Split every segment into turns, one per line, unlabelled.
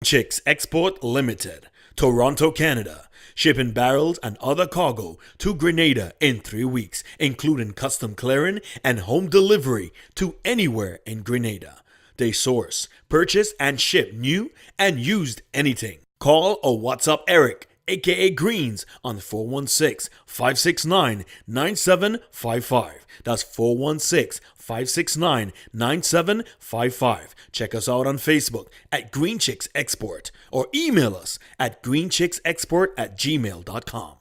Chicks Export Limited, Toronto, Canada. Shipping barrels and other cargo to Grenada in 3 weeks, including custom clearing and home delivery to anywhere in Grenada. They source, purchase, and ship new and used anything. Call or WhatsApp Eric, aka Greens, on 416-569-9755. That's 416-569-9755. Check us out on Facebook at Green Chicks Export or email us at greenchicksexport@gmail.com.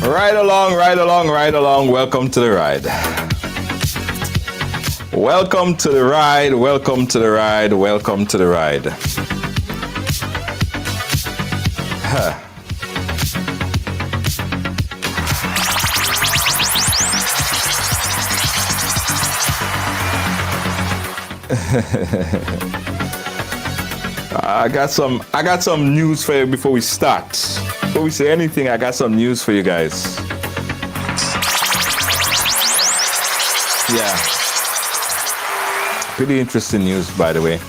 Right along. Welcome to the ride. Welcome to the ride. Huh. I got some news for you before we start. Before we say anything, I got some news for you guys. Yeah. Pretty interesting news, by the way.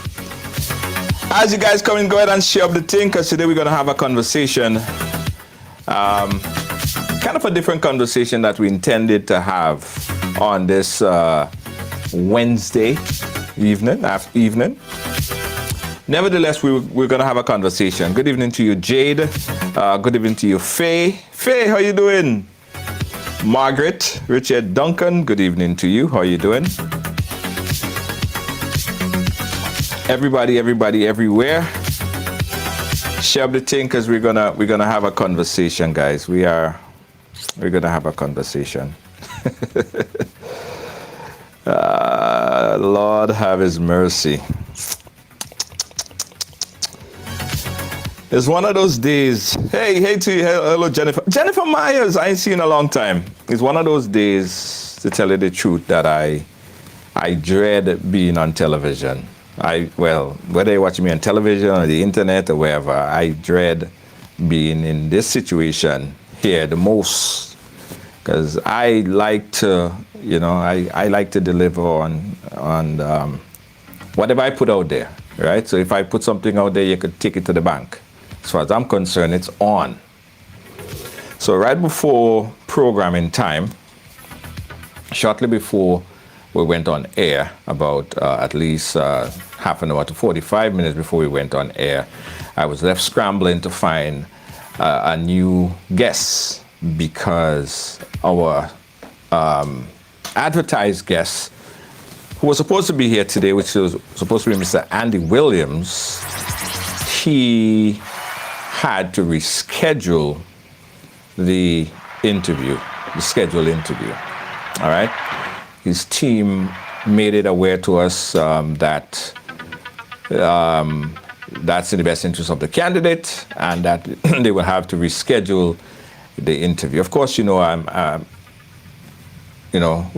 As you guys come in, go ahead and share up the thing, because today we're going to have a conversation. Kind of a different conversation that we intended to have on this Wednesday evening. Nevertheless, we're going to have a conversation. Good evening to you, Jade. Good evening to you, Faye. Faye, how you doing? Margaret, Richard Duncan, good evening to you. How you doing? Everybody, everywhere. Share the thing, because we're gonna have a conversation, guys. We're gonna have a conversation. Lord have His mercy. It's one of those days. Hey to you. Hello, Jennifer. Jennifer Myers, I ain't seen in a long time. It's one of those days, to tell you the truth, that I dread being on television. Whether you're watching me on television or the internet or wherever, I dread being in this situation here the most, because I like to, I like to deliver on whatever I put out there, right? So if I put something out there, you could take it to the bank. As far as I'm concerned, it's on. So right before programming time, shortly before we went on air, about at least half an hour to 45 minutes before we went on air, I was left scrambling to find a new guest, because our advertised guest, who was supposed to be here today, which was supposed to be Mr. Andy Williams, he had to reschedule the scheduled interview. All right? His team made it aware to us that that's in the best interest of the candidate, and that they will have to reschedule the interview. Of course, we're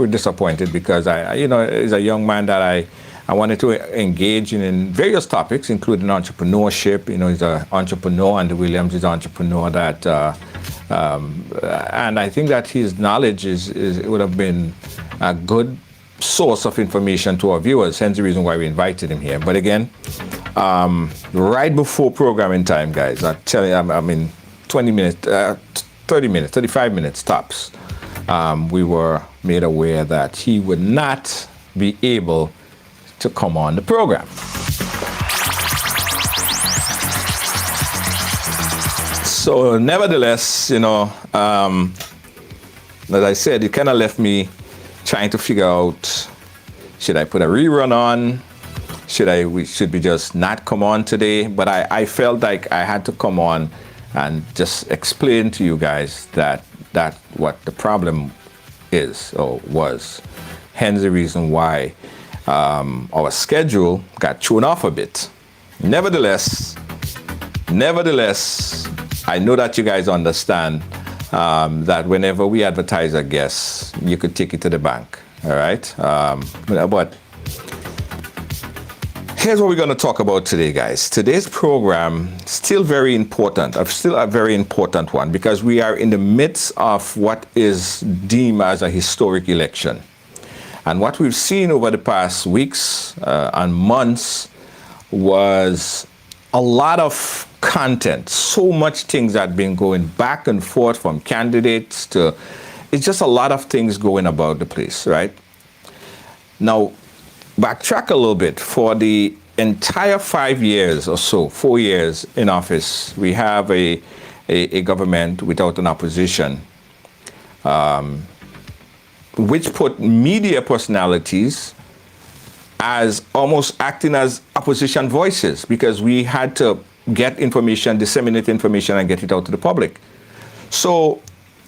disappointed, because as a young man that I wanted to engage in various topics, including entrepreneurship. He's an entrepreneur, and Williams is an entrepreneur that, and I think that his knowledge would have been a good source of information to our viewers, hence the reason why we invited him here. But again, right before programming time, guys, I tell you, 20 minutes, 30 minutes, 35 minutes tops, we were made aware that he would not be able to come on the program. So nevertheless, as I said, it kind of left me trying to figure out, should I put a rerun on? Should we just not come on today? But I felt like I had to come on and just explain to you guys that what the problem is or was. Hence the reason why our schedule got thrown off a bit. Nevertheless, I know that you guys understand that whenever we advertise a guest, you could take it to the bank. All right. But Here's what we're going to talk about today, guys. Today's program still very important. Still a very important one because we are in the midst of what is deemed as a historic election. And what we've seen over the past weeks and months was a lot of content, so much things that have been going back and forth from candidates to, it's just a lot of things going about the place, right? Now, backtrack a little bit. For the entire 5 years or so, 4 years in office, we have a government without an opposition, which put media personalities as almost acting as opposition voices because we had to get information, disseminate information, and get it out to the public. So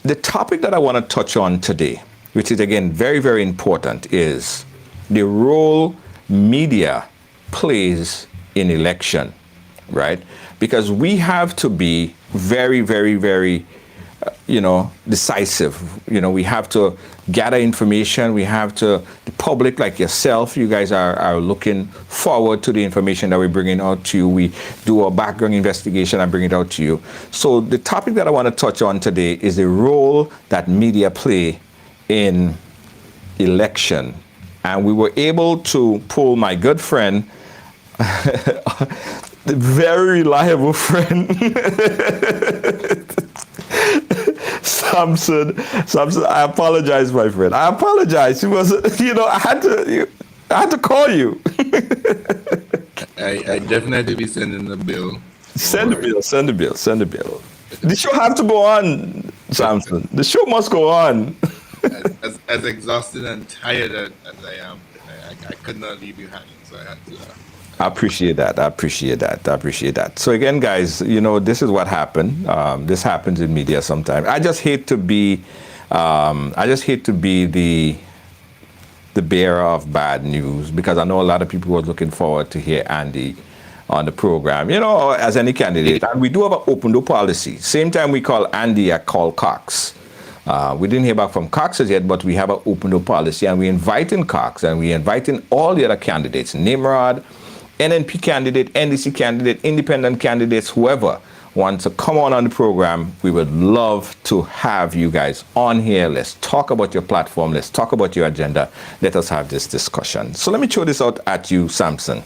the topic that I want to touch on today, which is again very, very important, is the role media plays in election, right? Because we have to be very, very, very, decisive. We have to gather information. We have to, the public like yourself, you guys are looking forward to the information that we're bringing out to you. We do a background investigation and bring it out to you. So the topic that I want to touch on today is the role that media play in election. And we were able to pull my good friend, the very reliable friend, Samson, I apologize, my friend. I apologize. It was, I had to call you.
I definitely be sending the bill.
Send the bill. The show has to go on, Samson. The show must go on.
As exhausted and tired as I am, I could not leave you hanging, so I had to.
I appreciate that. So again, guys, this is what happened. This happens in media sometimes. I just hate to be the bearer of bad news because I know a lot of people were looking forward to hear Andy on the program, as any candidate. And we do have an open door policy. Same time we call Andy, I call Cox. We didn't hear back from Cox as yet, but we have an open door policy, and we invite in Cox, and we invite in all the other candidates, Nimrod, NNP candidate, NDC candidate, independent candidates, whoever wants to come on the program. We would love to have you guys on here. Let's talk about your platform. Let's talk about your agenda. Let us have this discussion. So let me throw this out at you, Samson.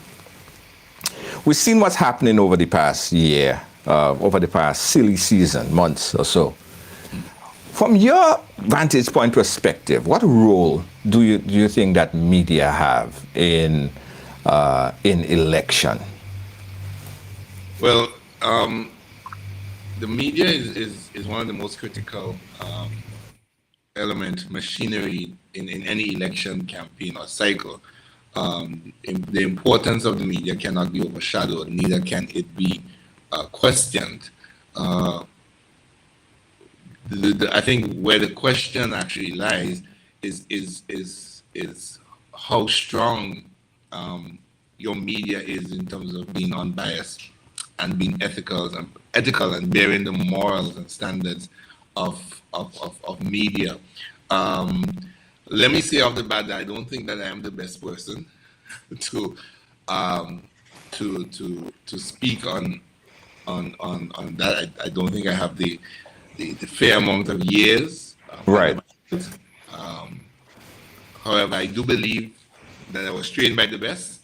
We've seen what's happening over the past year, over the past silly season, months or so. From your vantage point perspective, what role do you think that media have in election?
Well, the media is one of the most critical machinery in any election campaign or cycle. The importance of the media cannot be overshadowed, neither can it be questioned. I think where the question actually lies is how strong your media is in terms of being unbiased and being ethical and bearing the morals and standards of media. Let me say off the bat that I don't think that I am the best person to speak on that. I don't think I have the fair amount of years.
Right.
However, I do believe that I was trained by the best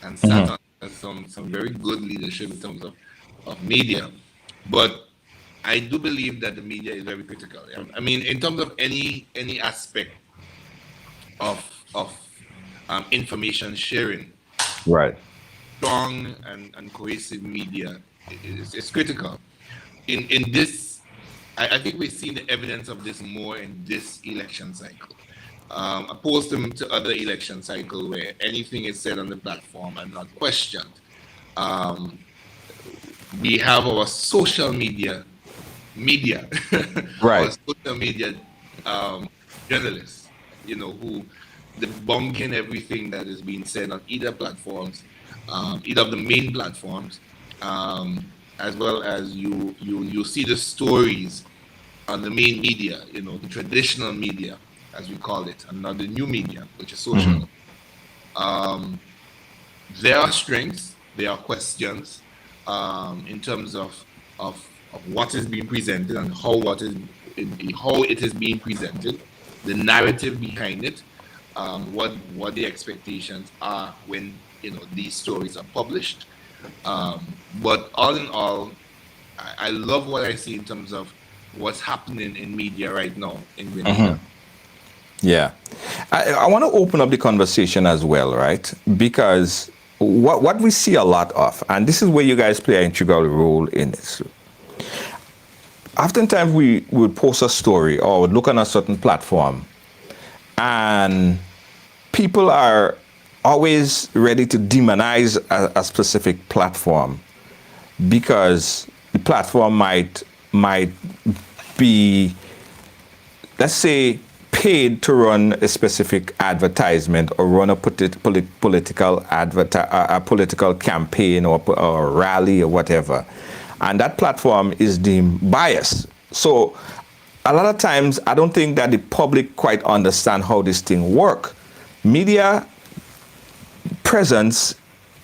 and sat on some very good leadership in terms of media. But I do believe that the media is very critical. I mean, in terms of any aspect of information sharing,
right,
strong and cohesive media is critical. In this, I think we've seen the evidence of this more in this election cycle, opposed to other election cycle where anything is said on the platform and not questioned. We have our social media,
right,
our social media journalists, who debunking everything that is being said on either platforms, either of the main platforms, as well as you see the stories on the main media, the traditional media, as we call it, and not the new media, which is social. There are strengths, there are questions in terms of what is being presented and how it is being presented, the narrative behind it, what the expectations are when these stories are published. But all in all, I love what I see in terms of what's happening in media right now in Grenada.
Yeah. I want to open up the conversation as well, right? Because what we see a lot of, and this is where you guys play an integral role in this. Oftentimes we would post a story or would look on a certain platform, and people are always ready to demonize a specific platform because the platform might be, let's say, paid to run a specific advertisement or run a political campaign or rally or whatever, and that platform is deemed biased. So a lot of times I don't think that the public quite understand how this thing work. Media presence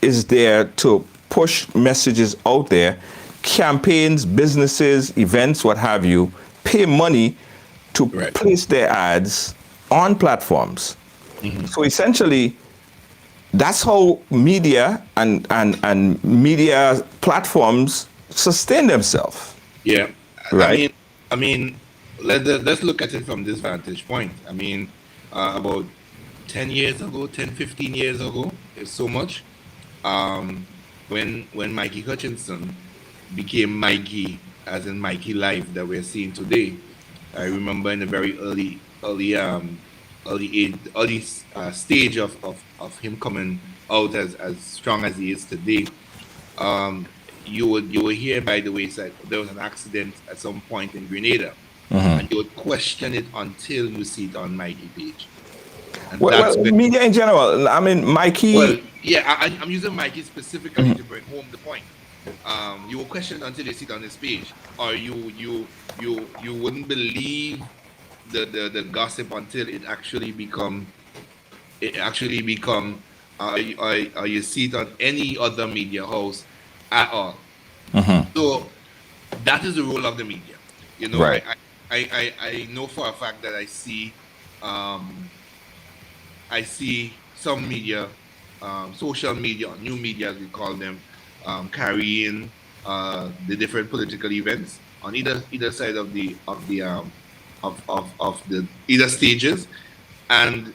is there to push messages out there. Campaigns, businesses, events, what have you, pay money to
Right.
place their ads on platforms. So essentially, that's how media and media platforms sustain themselves,
Yeah,
right?
I mean, let's look at it from this vantage point. I mean, about 10 years ago, 10, 15 years ago, it's so much. Um, when Mikey Hutchinson became Mikey, as in Mikey Live that we're seeing today, I remember in the very early stage of him coming out as strong as he is today. um, you would hear by the wayside there was an accident at some point in Grenada, and you would question it until you see it on Mikey page, and
Well,
that's where.
media in general. I mean,
Well,
Mikey.
yeah, I'm using Mikey specifically to bring home the point. You will question it until you see it on this page, or you wouldn't believe the gossip until it actually become or you see it on any other media house at all. So that is the role of the media. You know,
Right.
I know for a fact that um, I see some media, social media, new media as we call them, carrying the different political events on either side of the either stages, and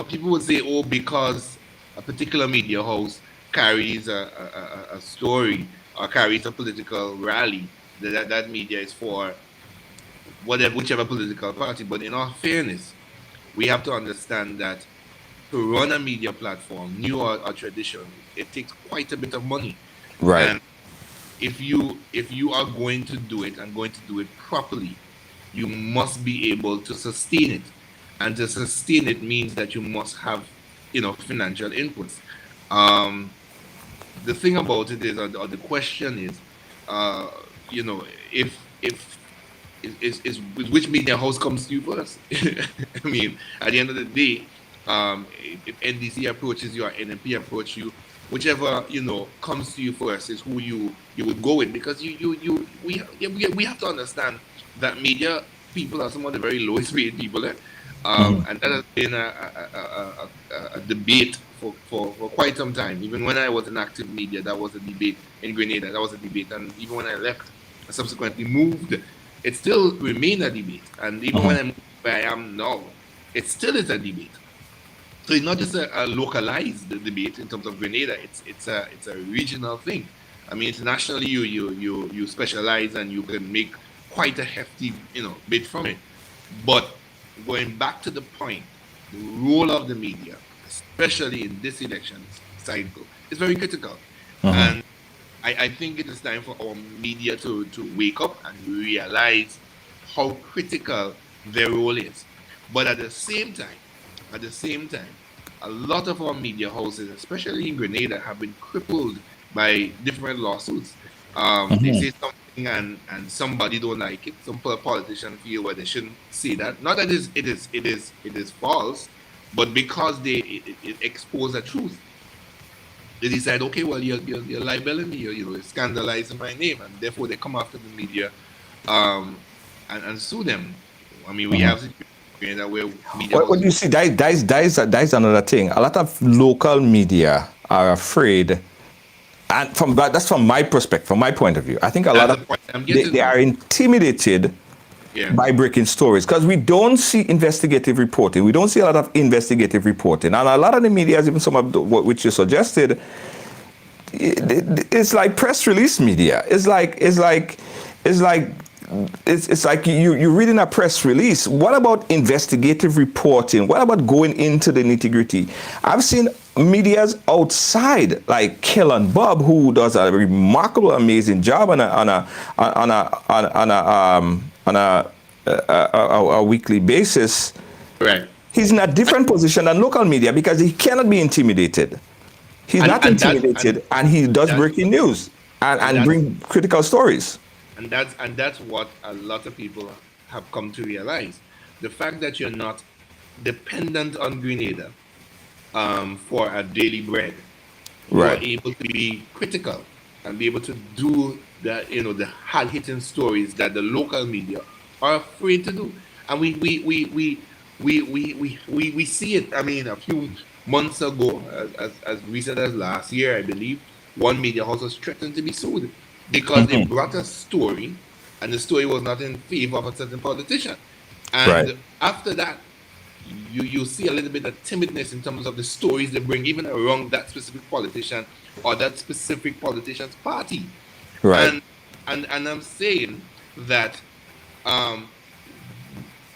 people would say, oh, because a particular media house carries a story or carries a political rally, that media is for whichever political party. But in all fairness, we have to understand that to run a media platform, new or traditional, it takes quite a bit of money.
Right.
And if you are going to do it and going to do it properly, you must be able to sustain it. And to sustain it means that you must have financial inputs. Um, the thing about it is, or the question is, uh, you know, if is which media house comes to you first? I mean, at the end of the day, if NDC approaches you or NMP approach you, whichever comes to you first is who you would go with, because we have to understand that media people are some of the very lowest paid people there. And that has been a debate for quite some time. Even when I was in active media, that was a debate in Grenada. That was a debate, and even when I left, I subsequently moved, it still remained a debate. And even when I moved where I am now, it still is a debate. So it's not just a localized debate in terms of Grenada. It's a regional thing. I mean, internationally, you specialize and you can make quite a hefty bid from it. But going back to the point, the role of the media, especially in this election cycle, is very critical. And I think it is time for our media to wake up and realize how critical their role is. But at the same time, a lot of our media houses, especially in Grenada, have been crippled by different lawsuits. They say something and somebody don't like it. Some politician feel where they shouldn't say that. Not that it is false, but because it expose a truth. they decide, okay, well, you're libeling me, you're scandalizing my name, and therefore they come after the media, um, and sue them. I mean, we have situations that where media
What do
houses.
you see? That is another thing. A lot of local media are afraid, and that's from my perspective, from my point of view. I think a lot
That's
of
the point I'm
they
getting
are
to.
intimidated
Yeah,
by breaking stories because we don't see investigative reporting. We don't see a lot of investigative reporting, and a lot of the media, even some of which you suggested, it's like press release media. It's like you're reading a press release. What about investigative reporting? What about going into the nitty gritty? I've seen media's outside, like Kellen Bob, who does a remarkable, amazing job on a weekly basis.
right.
He's in a different position than local media because he cannot be intimidated. He's
And
not
and that
intimidated, and he does
that's
breaking news
and
and
that's
bring critical stories.
that's what a lot of people have come to realize. The fact that you're not dependent on Grenada for a daily bread, you are
Right.
able to be critical and be able to do the hard hitting stories that the local media are afraid to do. And we see it. I mean, a few months ago, as recent as last year, I believe, one media house was threatened to be sued because they brought a story, and the story was not in favor of a certain politician.
Right.
And after that, you see a little bit of timidness in terms of the stories they bring, even around that specific politician or that specific politician's party.
Right.
And and I'm saying that um,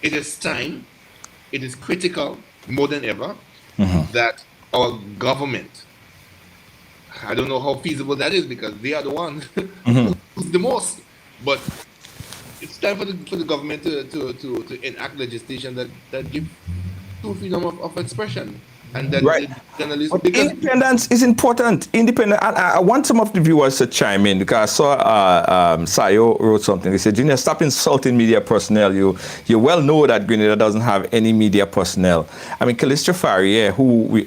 it is time, it is critical more than ever that our government, I don't know how feasible that is because they are the ones who lose the most, but it's time for the government to enact legislation that give true freedom of expression and that
Right.
the journalists
But
because
independence is important. Independent. I want some of the viewers to chime in because I saw Sayo wrote something. He said, "Junior, stop insulting media personnel. You well know that Grenada doesn't have any media personnel." I mean, Calista Faria,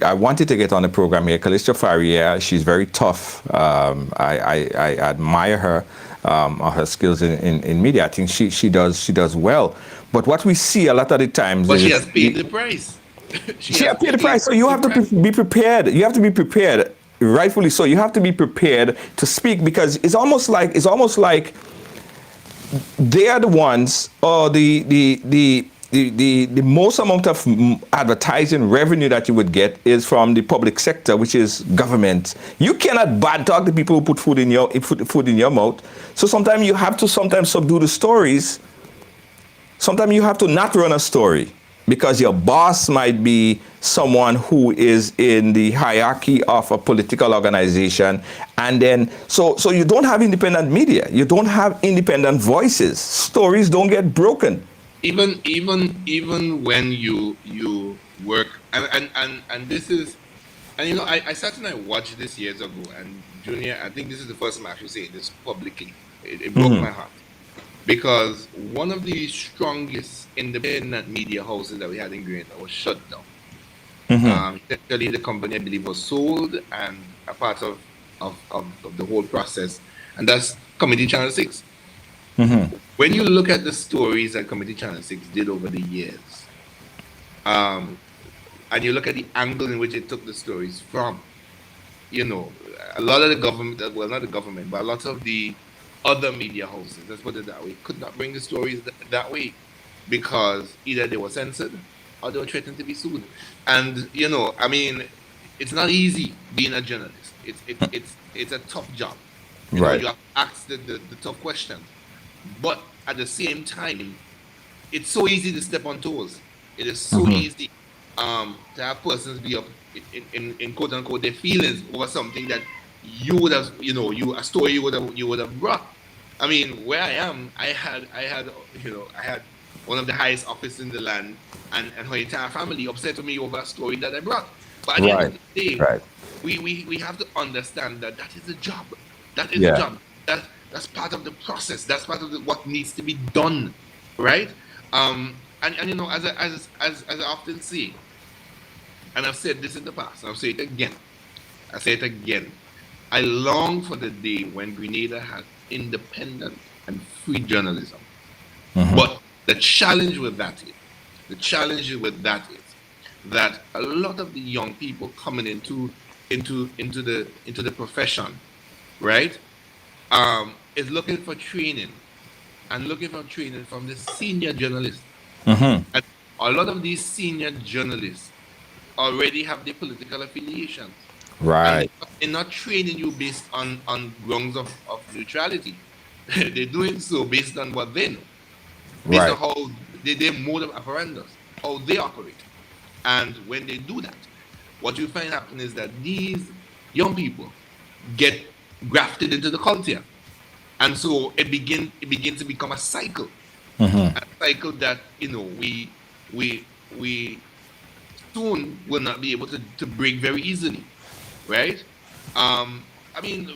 I wanted to get on the program here. Calista Faria, she's very tough. I admire her. Her skills in media. I think she does well. But what we see a lot of the times
but she
is
has paid the price. She
she
has
has paid the
paid
price, so you
the
have to
price.
be prepared. You have to be prepared, rightfully so. You have to be prepared to speak because it's almost like they are the ones, or the most amount of advertising revenue that you would get is from the public sector, which is government. You cannot bad talk the people who put food in your mouth. So sometimes you have to subdue the stories. Sometimes you have to not run a story because your boss might be someone who is in the hierarchy of a political organization, and then so you don't have independent media, you don't have independent voices, stories don't get broken.
Even when you work and this is and I sat and I watched this years ago, and Junior, I think this is the first time I actually say this publicly. It broke my heart because one of the strongest independent media houses that we had in Grenada was shut down. Essentially, the company, I believe, was sold, and a part of the whole process, and that's Committee Channel 6. When you look at the stories that Committee Channel 6 did over the years, um, and you look at the angle in which it took the stories from, you know, a lot of the government, well, not the government, but a lot of the other media houses, let's put it that way, could not bring the stories that way because either they were censored or they were threatened to be sued. And, I mean, it's not easy being a journalist. It's a tough job.
Right.
You have to ask the tough questions. But at the same time, it's so easy to step on toes. It is so easy to have persons be up in quote unquote their feelings over something that you would have, a story you would have brought. I mean, where I am, I had one of the highest officers in the land and her entire family upset with me over a story that I brought. But at the end
Right.
of the day,
Right.
we have to understand that that is a job. That is a
Yeah.
job. That's part of the process. That's part of what needs to be done, right? And as I often say, and I've said this in the past, I'll say it again. I say it again. I long for the day when Grenada had independent and free journalism. But the challenge with that is that a lot of the young people coming into the profession, right, is looking for training and looking for training from the senior journalists. And a lot of these senior journalists already have their political affiliations.
Right.
And they're not training you based on grounds of neutrality. They're doing so based on what they know, based
Right.
on how their mode of operandus, how they operate. And when they do that, what you find happening is that these young people get grafted into the culture. And so it begins to become a cycle. A cycle that, we soon will not be able to break very easily, right? I mean,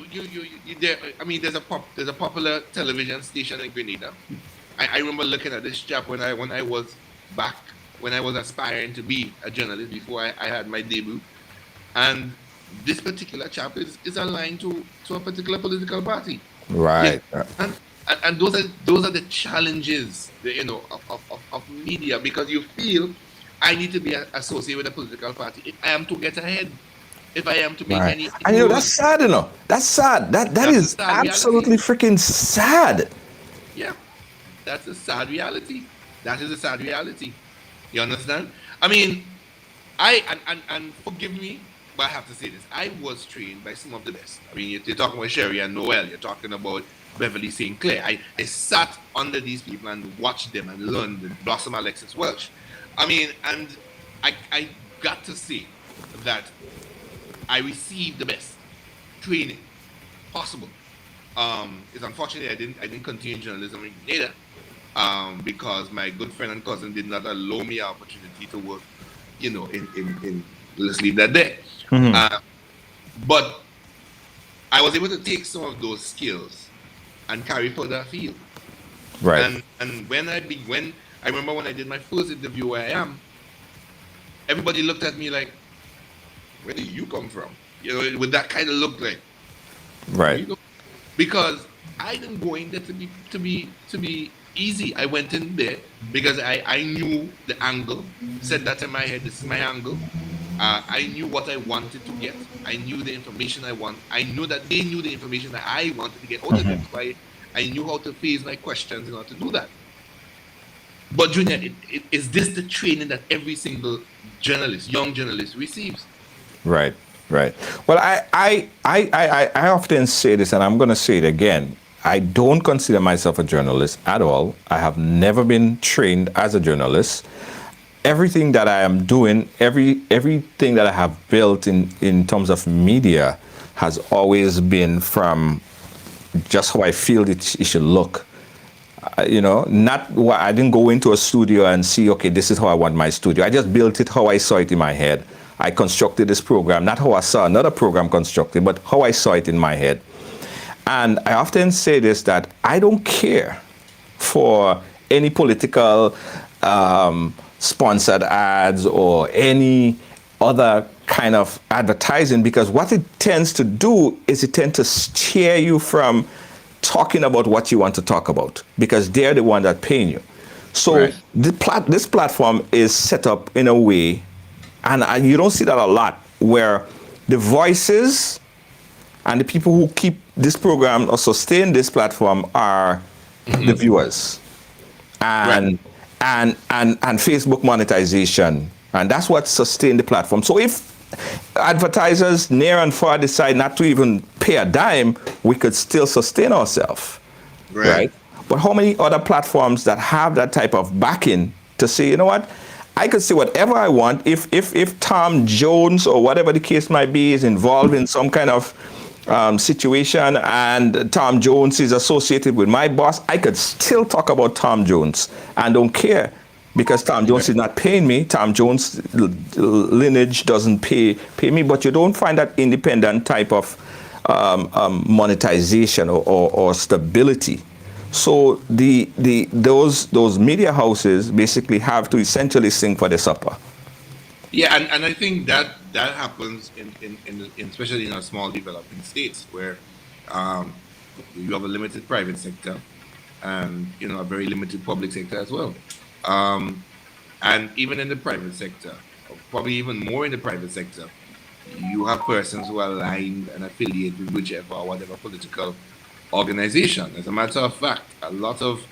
there's a popular television station in Grenada. I remember looking at this chap when I was aspiring to be a journalist before I had my debut, and this particular chap is aligned to a particular political party.
Right.
Yeah. And those are the challenges, of media, because you feel I need to be associated with a political party if I am to get ahead, if I am to make any.
And that's sad, That's sad. That is absolutely freaking sad.
Yeah, that's a sad reality. That is a sad reality. You understand? I mean, and forgive me, but I have to say this. I was trained by some of the best. I mean, you're talking about Sherry and Noel. You're talking about Beverly St. Clair. I sat under these people and watched them and learned the Blossom Alexis Welch. I mean, and I got to say that I received the best training possible. It's unfortunate I didn't continue journalism in Grenada, because my good friend and cousin did not allow me an opportunity to work, in let's leave that there. But I was able to take some of those skills and carry further afield.
Right.
And when I remember when I did my first interview where I am, everybody looked at me like, where did you come from? With that kind of look, like,
Right.
Because I didn't go in there to be easy. I went in there because I knew the angle, set that in my head, this is my angle. I knew what I wanted to get. I knew the information I want. I knew that they knew the information that I wanted to get out of them. So I knew how to phrase my questions in order to do that. But Junior, is this the training that every single young journalist receives?
Right. Well, I often say this, and I'm going to say it again. I don't consider myself a journalist at all. I have never been trained as a journalist. Everything that I am doing, everything that I have built in terms of media has always been from just how I feel it should look. Not what I didn't go into a studio and see, okay, this is how I want my studio. I just built it how I saw it in my head. I constructed this program, not how I saw another program constructed, but how I saw it in my head. And I often say this, that I don't care for any political sponsored ads or any other kind of advertising, because what it tends to do is it tends to steer you from talking about what you want to talk about, because they're the one that paying you. So
Right.
this platform is set up in a way, and you don't see that a lot, where the voices and the people who keep this program or sustain this platform are the viewers and Facebook monetization, and that's what sustained the platform. So if advertisers near and far decide not to even pay a dime, we could still sustain ourselves, right? But how many other platforms that have that type of backing to say, you know what, I could say whatever I want. If Tom Jones or whatever the case might be is involved in some kind of situation and Tom Jones is associated with my boss, I could still talk about Tom Jones and don't care, because Tom Jones is not paying me. Tom Jones lineage doesn't pay me, but you don't find that independent type of monetization or stability. So those media houses basically have to essentially sing for the supper.
Yeah, and I think that happens in especially in our small developing states where um, you have a limited private sector and a very limited public sector as well. Um, and even in the private sector, probably even more in the private sector, you have persons who are aligned and affiliated with whichever or whatever political organization. As a matter of fact, a lot of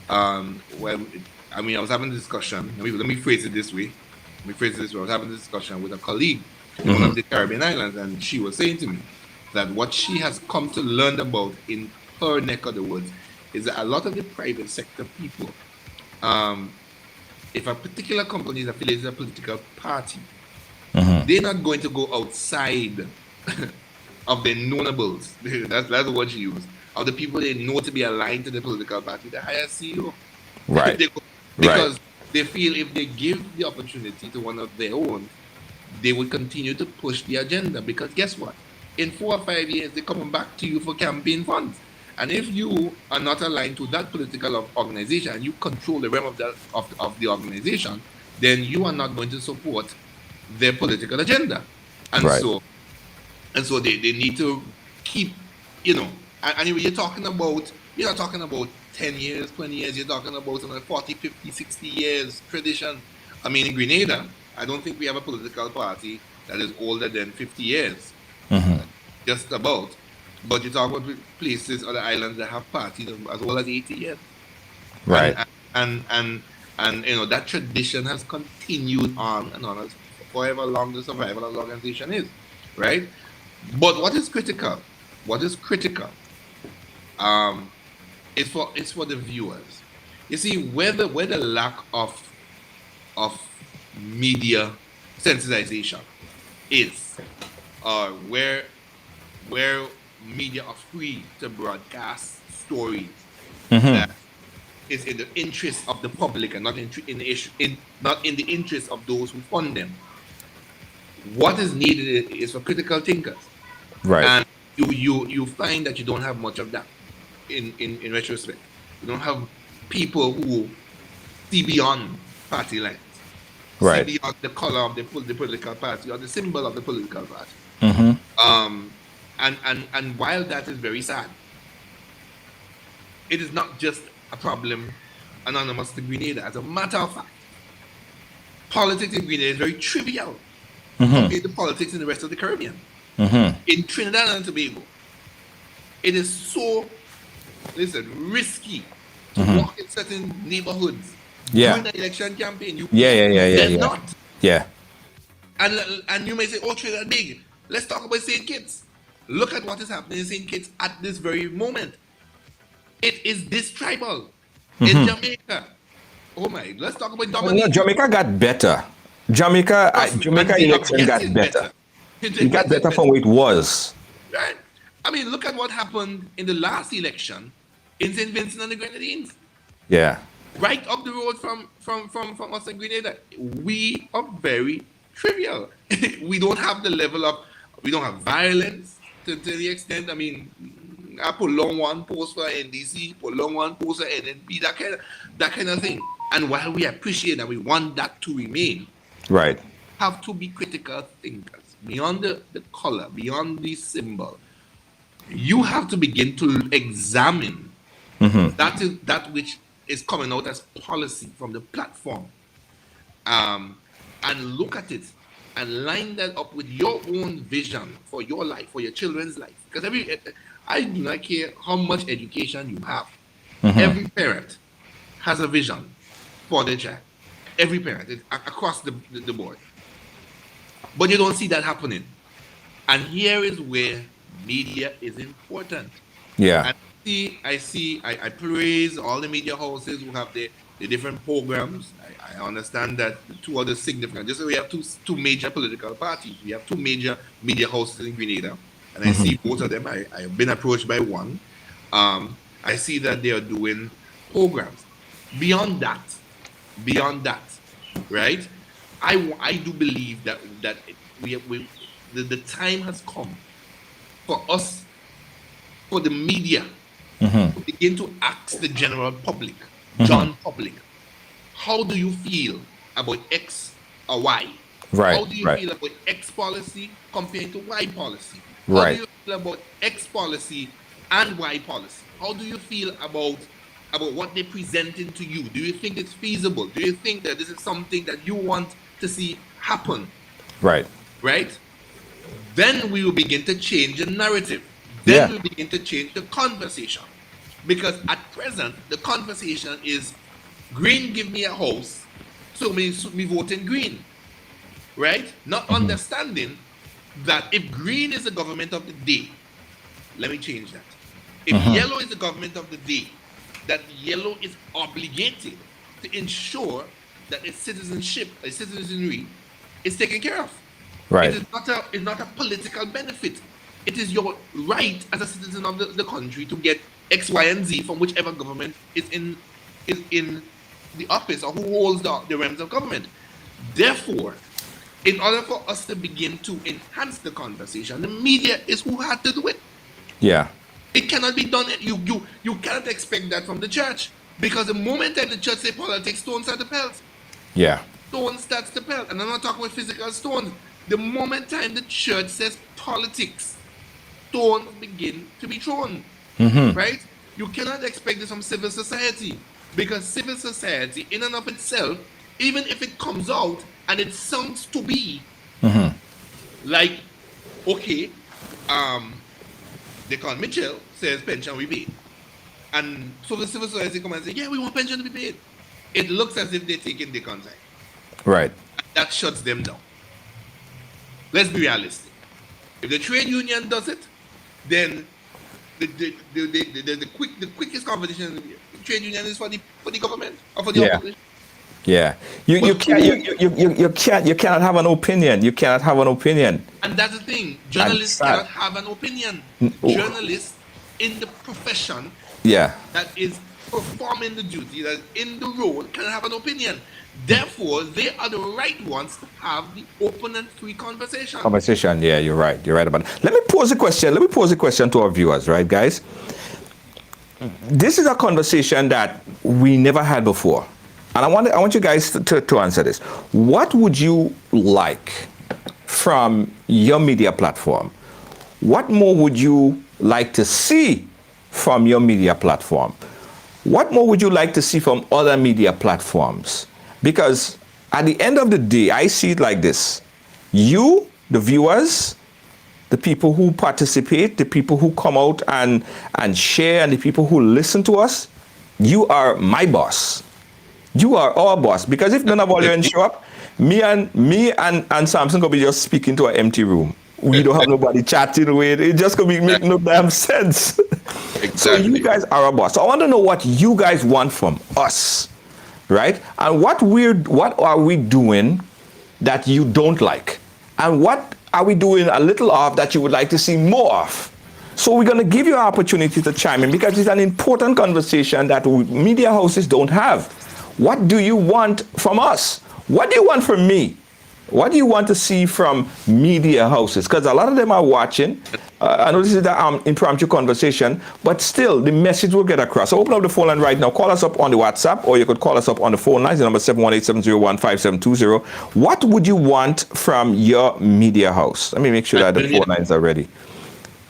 I mean, I was having a discussion. Let me phrase it this way. Let me phrase it this way. I was having a discussion with a colleague in one of the Caribbean islands, and she was saying to me that what she has come to learn about in her neck of the woods is that a lot of the private sector people, um, if a particular company is affiliated with a political party, they're not going to go outside of their knowables. That's the word she used. Of the people they know to be aligned to the political party, the higher CEO.
Right. Right.
Because they feel if they give the opportunity to one of their own, they would continue to push the agenda. Because guess what? In 4 or 5 years, they're coming back to you for campaign funds. And if you are not aligned to that political organization and you control the realm of the organization, then you are not going to support their political agenda. And
Right.
so they need to keep, anyway, you're not talking about 10 years, 20 years, you're talking about 40, 50, 60 years tradition. I mean, in Grenada, I don't think we have a political party that is older than 50 years, just about. But you talk about places, other islands that have parties as old as 80 years.
Right.
And that tradition has continued on and on as forever long the survival of the organization is, right? But what is critical? What is critical? It's for the viewers. You see, where the lack of media sensitization is, or where media are free to broadcast stories that is in the interest of the public and not not in the interest of those who fund them. What is needed is for critical thinkers,
Right.
and you find that you don't have much of that in retrospect. You don't have people who see beyond party lines,
Right.
see beyond the color of the political party or the symbol of the political party. And while that is very sad, it is not just a problem anonymous to Grenada. As a matter of fact, politics in Grenada is very trivial compared to politics in the rest of the Caribbean. In Trinidad and Tobago, it is so, risky to walk in certain neighborhoods during the election campaign. There's not.
Yeah.
And you may say, oh, Trinidad big. Let's talk about St. Kitts. Look at what is happening in St. Kitts at this very moment. It is this tribal. In Jamaica. Oh my, let's talk about Dominica.
Jamaica got better. Jamaica election got better. It got better from what it was.
Right? I mean, look at what happened in the last election in St. Vincent and the Grenadines.
Yeah.
Right up the road from us in Grenada. We are very trivial. We don't have the level of, we don't have violence to the extent, I mean, I put long one post for NDC, put long one post for NNP, that kind of thing. And while we appreciate that, we want that to remain,
Right.
have to be critical thinkers. Beyond the color, beyond the symbol, you have to begin to examine that which is coming out as policy from the platform, and look at it and line that up with your own vision for your life, for your children's life. Because I do not care how much education you have. Every parent has a vision for their child. Every parent, across the board. But you don't see that happening. And here is where media is important.
Yeah.
And I praise all the media houses who have the different programs. I understand that two other significant, just so we have two major political parties. We have two major media houses in Grenada. And I see both of them. I have been approached by one. I see that they are doing programs. Beyond that, right? I do believe that the time has come for us, for the media, to begin to ask the general public, John public, how do you feel about X or Y?
Right,
How do you
right,
feel about X policy compared to Y policy? How do
right.
you feel about X policy and Y policy? How do you feel about what they're presenting to you? Do you think it's feasible? Do you think that this is something that you want to see happen?
Right.
Right? Then we will begin to change the narrative. Then
Yeah.
we begin to change the conversation. Because at present, the conversation is green give me a house, so me voting green. Right? Not understanding that if green is the government of the day, let me change that. If yellow is the government of the day, that yellow is obligated to ensure that its citizenship, its citizenry is taken care of.
Right.
It's not a political benefit. It is your right as a citizen of the country to get X, Y, and Z from whichever government is in the office or who holds the realms of government. Therefore, in order for us to begin to enhance the conversation, the media is who had to do it.
Yeah.
It cannot be done. You cannot expect that from the church, because the moment that the church say politics, stones start to pelt.
Yeah.
Stone starts to pelt, and I'm not talking about physical stones. The moment time the church says politics, stones begin to be thrown. Right? You cannot expect this from civil society, because civil society, in and of itself, even if it comes out and it sounds to be like, okay, they call Mitchell says pension we pay, and so the civil society come and say, yeah, we want pension to be paid. It looks as if they're taking the contact.
Right.
That shuts them down. Let's be realistic. If the trade union does it, then the quickest competition in the trade union is for the government or for the opposition.
Yeah. You cannot have an opinion. You cannot have an opinion.
And that's the thing. Journalists cannot have an opinion. Journalists in the profession
Yeah.
that is performing the duty, that is in the role, cannot have an opinion. Therefore, they are the right ones to have the open and free conversation.
Conversation. Yeah, you're right. You're right about it. Let me pose a question. Let me pose a question to our viewers, right, guys? This is a conversation that we never had before. And I want you guys to answer this. What would you like from your media platform? What more would you like to see from your media platform? What more would you like to see from other media platforms? Because at the end of the day, I see it like this. You, the viewers, the people who participate, the people who come out and share, and the people who listen to us, you are my boss. You are our boss. Because if none of all you show up, me and Samson gonna be just speaking to an empty room. We don't have nobody chatting with. It just gonna be make no damn sense.
Exactly.
So you guys are our boss. So I want to know what you guys want from us, right? And what are we doing that you don't like? And what are we doing a little of that you would like to see more of? So we're going to give you an opportunity to chime in, because it's an important conversation that media houses don't have. What do you want from us? What do you want from me? What do you want to see from media houses? Because a lot of them are watching. I know this is the impromptu conversation, but still the message will get across. So open up the phone line right now. Call us up on the WhatsApp, or you could call us up on the phone line. The number 718-701-5720. What would you want from your media house? Let me make sure that the phone lines are ready.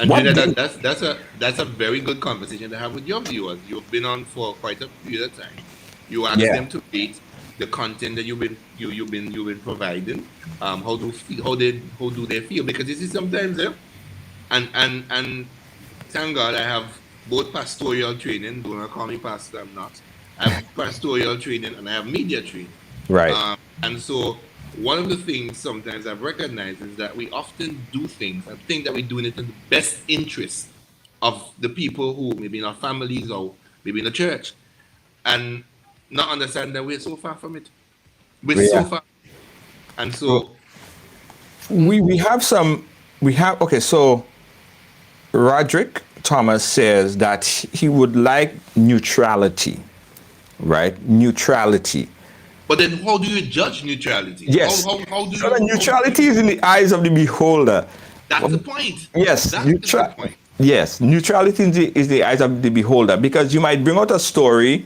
And that's a very good conversation to have with your viewers. You've been on for quite a period of time. You ask them to rate the content that you've been providing. How do they feel? Because this is sometimes and thank God I have both pastoral training. Do not call me pastor, I'm not. I have pastoral training and I have media training.
Right.
And so one of the things sometimes I've recognized is that we often do things and think that we're doing it in the best interest of the people who maybe in our families or maybe in the church, and not understand that we're so far from it. We're so far. And so
okay, so Roderick Thomas says that he would like neutrality, right? Neutrality.
But then how do you judge neutrality?
Yes.
How do
so neutrality is in the eyes of the beholder.
That's the point.
Yes.
That's the point.
Yes. Neutrality is the eyes of the beholder, because you might bring out a story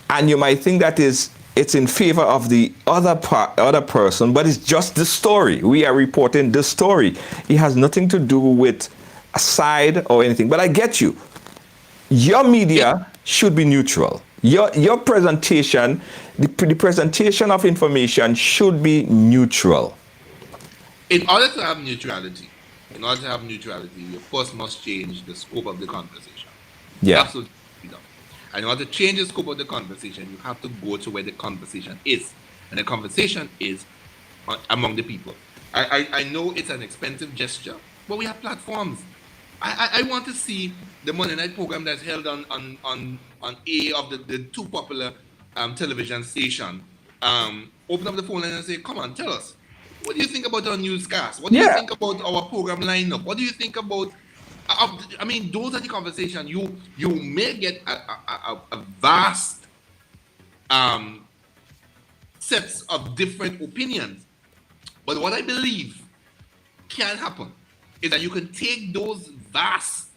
and you might think that is it's in favor of the other person, but it's just the story. We are reporting the story. It has nothing to do with a side or anything. But I get you. Your media should be neutral. Your presentation, the presentation of information should be neutral.
In order to have neutrality, you first must change the scope of the conversation.
Yeah.
Absolutely. And in order to change the scope of the conversation, you have to go to where the conversation is. And the conversation is among the people. I know it's an expensive gesture, but we have platforms. I want to see the Monday night program that's held on A of the two popular television station. Open up the phone line and say, come on, tell us. What do you think about our newscast? What do you think about our program lineup? What do you think about? I mean, those are the conversations. You may get a vast sets of different opinions, but what I believe can happen is that you can take those vast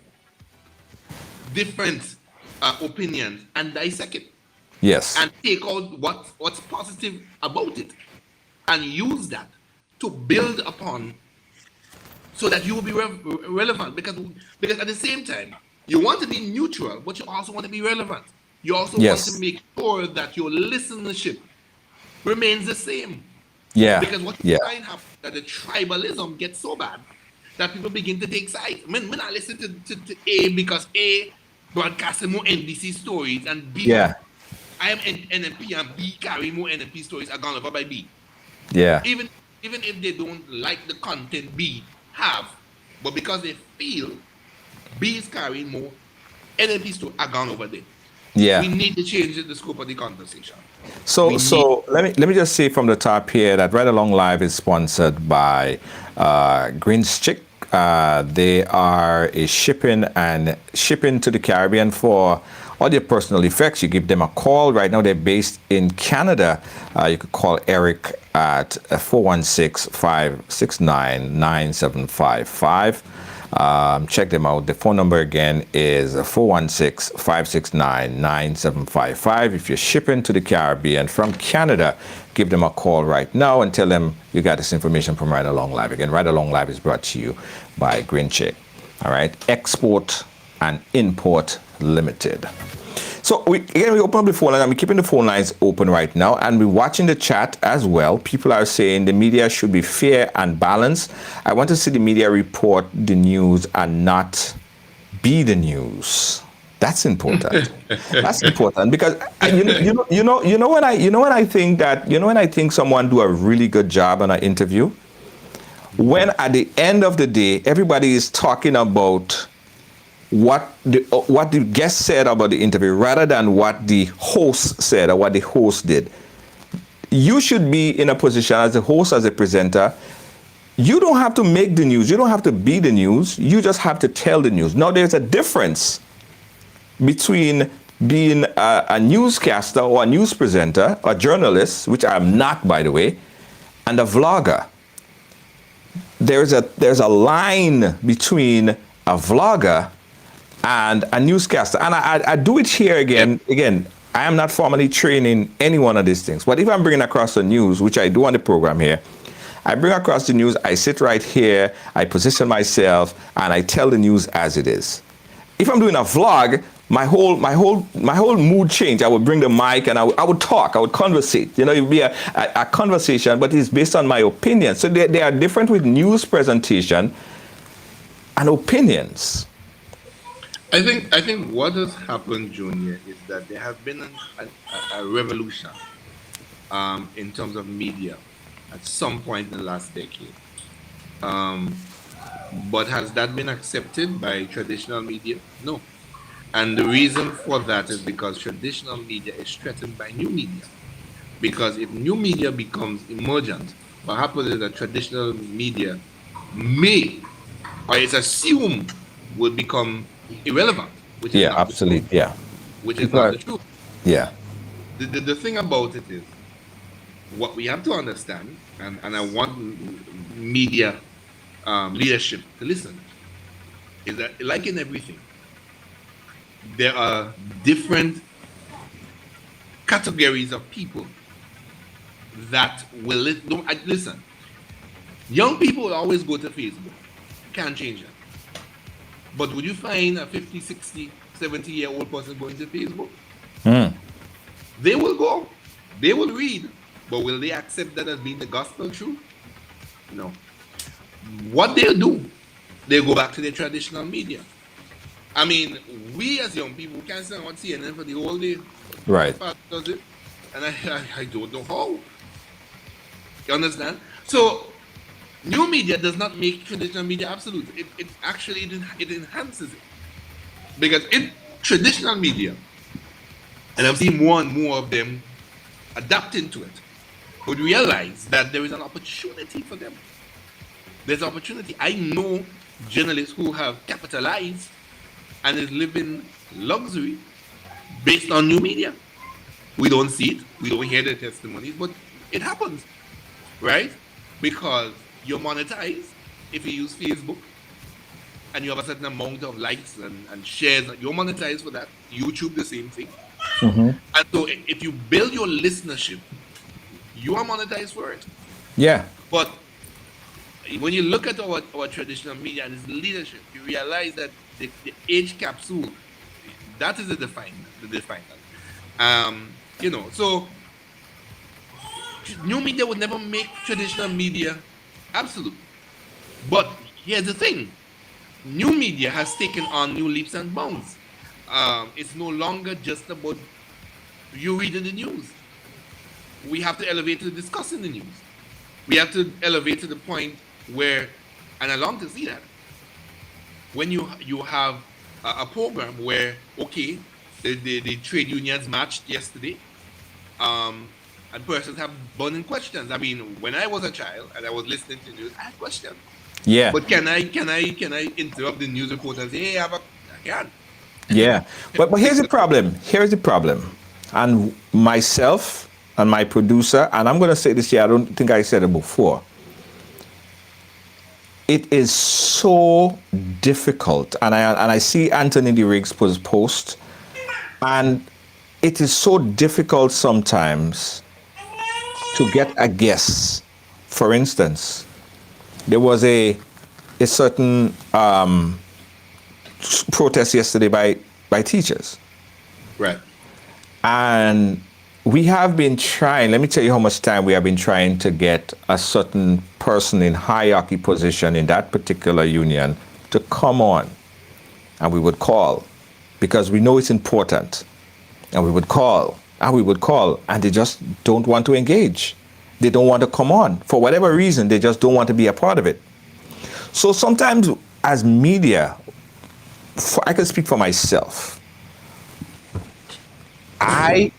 different opinions and dissect it.
Yes.
And take out what's positive about it and use that to build upon so that you will be relevant. Because at the same time, you want to be neutral, but you also want to be relevant. You also want to make sure that your listenership remains the same.
Yeah.
Because what you find happen that the tribalism gets so bad that people begin to take sides. When I listen to A because A broadcasting more NBC stories and B, I am NNP and B carry more NNP stories are gone over by B.
Yeah.
Even if they don't like the content B have, but because they feel B is carrying more, NNP stories are gone over there.
Yeah.
We need to change the scope of the conversation.
So let me just say from the top here that Right Along Live is sponsored by Green's Chick. They are a shipping to the Caribbean for all your personal effects. You give them a call. Right now they're based in Canada. You could call Eric at 416-569-9755. Check them out. The phone number again is 416-569-9755. If you're shipping to the Caribbean from Canada, give them a call right now and tell them you got this information from Right Along Live. Again, Right Along Live is brought to you by Green Chick. All right, Export and Import Limited. So we open up the phone line and we're keeping the phone lines open right now, and we're watching the chat as well. People are saying the media should be fair and balanced. I want to see the media report the news and not be the news. That's important. That's important because when I think someone do a really good job on an interview, when at the end of the day everybody is talking about what the guest said about the interview rather than what the host said or what the host did. You should be in a position as a host, as a presenter. You don't have to make the news. You don't have to be the news. You just have to tell the news. Now, there's a difference between being a newscaster or a news presenter, a journalist, which I'm not, by the way, and a vlogger. There's a line between a vlogger and a newscaster. And I do it here again. Again, I am not formally training any one of these things. But if I'm bringing across the news, which I do on the program here, I bring across the news, I sit right here, I position myself, and I tell the news as it is. If I'm doing a vlog, my whole mood change. I would bring the mic and I would talk, I would conversate. It would be a conversation, but it's based on my opinion. So they are different with news presentation and opinions.
I think what has happened, Junior, is that there has been a revolution in terms of media at some point in the last decade. But has that been accepted by traditional media? No. And the reason for that is because traditional media is threatened by new media. Because if new media becomes emergent, what happens is that traditional media may, or it's assumed, will become irrelevant. Which is not
absolutely.
The truth, which is not the truth.
Yeah.
The thing about it is, what we have to understand, and I want media leadership to listen, is that like in everything, there are different categories of people that will listen. Young people will always go to Facebook. Can't change that. But would you find a 50, 60, 70-year-old person going to Facebook? They will go. They will read. But will they accept that as being the gospel truth? No. What they'll do, they go back to their traditional media. I mean, we as young people can't stand on CNN for the whole day.
Right.
Does it? And I don't know how. You understand? So new media does not make traditional media absolute. It actually it enhances it. Because in traditional media, and I'm seeing more and more of them adapting to it, would realize that there is an opportunity for them. There's opportunity. I know journalists who have capitalized and is living luxury based on new media. We don't see it, we don't hear the testimonies, but it happens, right? Because you're monetized if you use Facebook and you have a certain amount of likes and shares, you're monetized for that. YouTube, the same thing. And so if you build your listenership, you are monetized for it.
Yeah.
But when you look at our traditional media and its leadership, you realize that the age capsule, that is the definer. So new media would never make traditional media absolute. But here's the thing. New media has taken on new leaps and bounds. It's no longer just about you reading the news. We have to elevate to discussing the news. We have to elevate to the point where, and I long to see that, when you have a program where, okay, the trade unions matched yesterday, and persons have burning questions. I mean, when I was a child and I was listening to news, I had questions.
Yeah.
But can I interrupt the news reporter and say, hey, I can.
Yeah. But here's the problem. Here's the problem. And myself and my producer, and I'm going to say this here, I don't think I said it before. It is so difficult. And I see Anthony D. Riggs' post, and it is so difficult sometimes to get a guess. For instance, there was a certain protest yesterday by teachers.
Right.
And we have been trying, let me tell you how much time we have been trying to get a certain person in hierarchy position in that particular union to come on. And we would call because we know it's important. And we would call, and they just don't want to engage. They don't want to come on. For whatever reason, they just don't want to be a part of it. So sometimes as media, I can speak for myself. I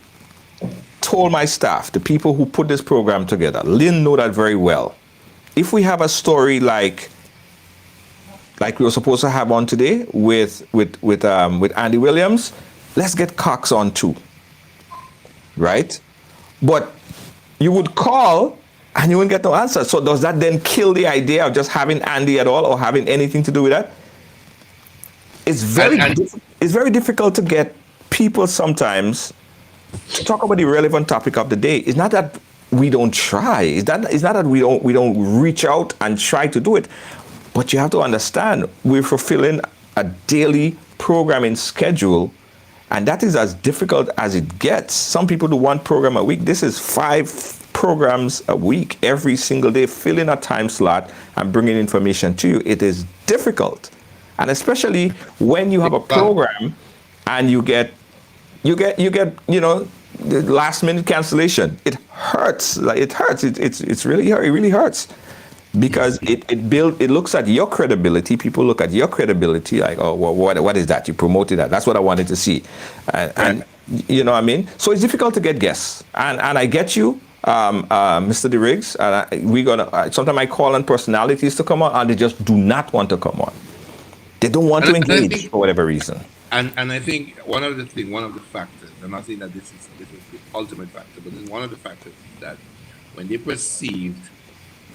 told my staff, the people who put this program together, Lynn know that very well. If we have a story like we were supposed to have on today with Andy Williams, let's get Cox on too, right? But you would call and you wouldn't get no answer. So does that then kill the idea of just having Andy at all or having anything to do with that? It's very difficult to get people sometimes to talk about the relevant topic of the day. It's not that we don't try. It's not that we don't reach out and try to do it. But you have to understand we're fulfilling a daily programming schedule, and that is as difficult as it gets. Some people do one program a week. This is 5 programs a week, every single day, filling a time slot and bringing information to you. It is difficult. And especially when you have a program and you get the last minute cancellation. It hurts. It's really hurt. It really hurts because it looks at your credibility. People look at your credibility like, oh, well, what is that? You promoted that. That's what I wanted to see. And you know what I mean? So it's difficult to get guests. And I get you, Mr. D. Riggs. And sometimes I call on personalities to come on and they just do not want to come on. They don't want to engage for whatever reason.
And I think one of the factors, I'm not saying that this is the ultimate factor, but it's one of the factors that when they perceived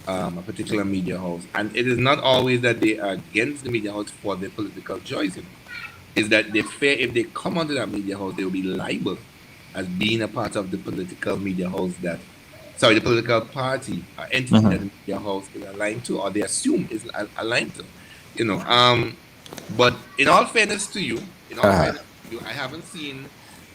a particular media house, and it is not always that they are against the media house for their political choice, is that they fear if they come onto that media house, they will be liable as being a part of the political media house that the political party or entity that the media house is aligned to, or they assume is aligned to, you know. But in all fairness to you, I haven't seen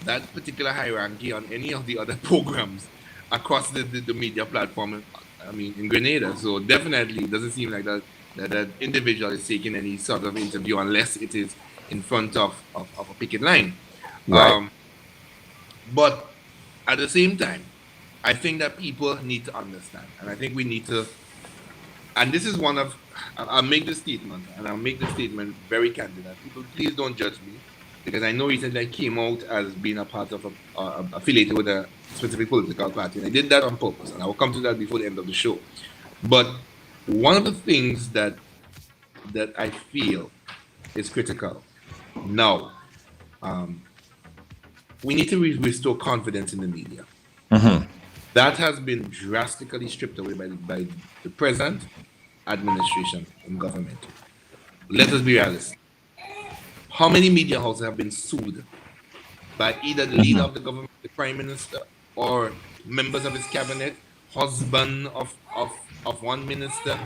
that particular hierarchy on any of the other programs across the media platform. I mean, in Grenada. So definitely, it doesn't seem like that individual is taking any sort of interview unless it is in front of a picket line.
Right.
But at the same time, I think that people need to understand, and I think we need to. And this is one of, I'll make the statement, and I'll make the statement very candid. That people, please don't judge me, because I know recently I came out as being a part of affiliated with a specific political party, and I did that on purpose, and I will come to that before the end of the show. But one of the things that I feel is critical now, we need to restore confidence in the media. That has been drastically stripped away by the present administration and government. Let us be realistic. How many media houses have been sued by either the leader of the government, the prime minister, or members of his cabinet, husband of one minister?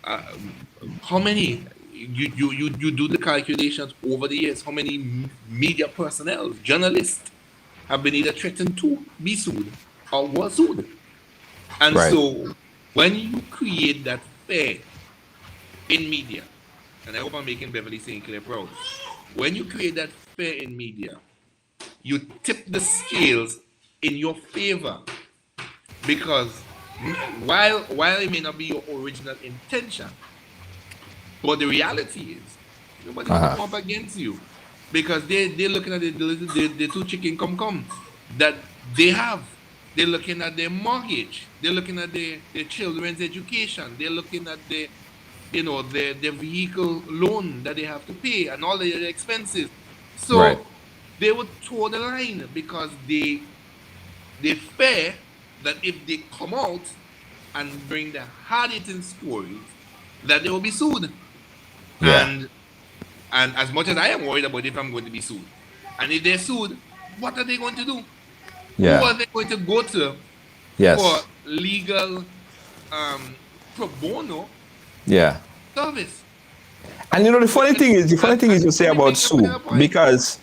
How many? You do the calculations over the years. How many media personnel, journalists, have been either threatened to be sued or were sued? And
Right.
so, when you create that fear in media, and I hope I'm making Beverly St. Clair proud, when you create that fear in media, you tip the scales in your favor, because while it may not be your original intention, but the reality is nobody will come up against you, because they're looking at the two chicken come that they have. They're looking at their mortgage. They're looking at their children's education. They're looking at their vehicle loan that they have to pay and all their expenses. So
Right.
they would toe the line, because they fear that if they come out and bring the hard-hitting stories, that they will be sued.
Yeah.
And as much as I am worried about if I'm going to be sued, and if they're sued, what are they going to do? Who
Yeah.
are they going to go to
Yes.
for legal pro bono
Yeah.
service?
And the funny thing is you say about Sue, because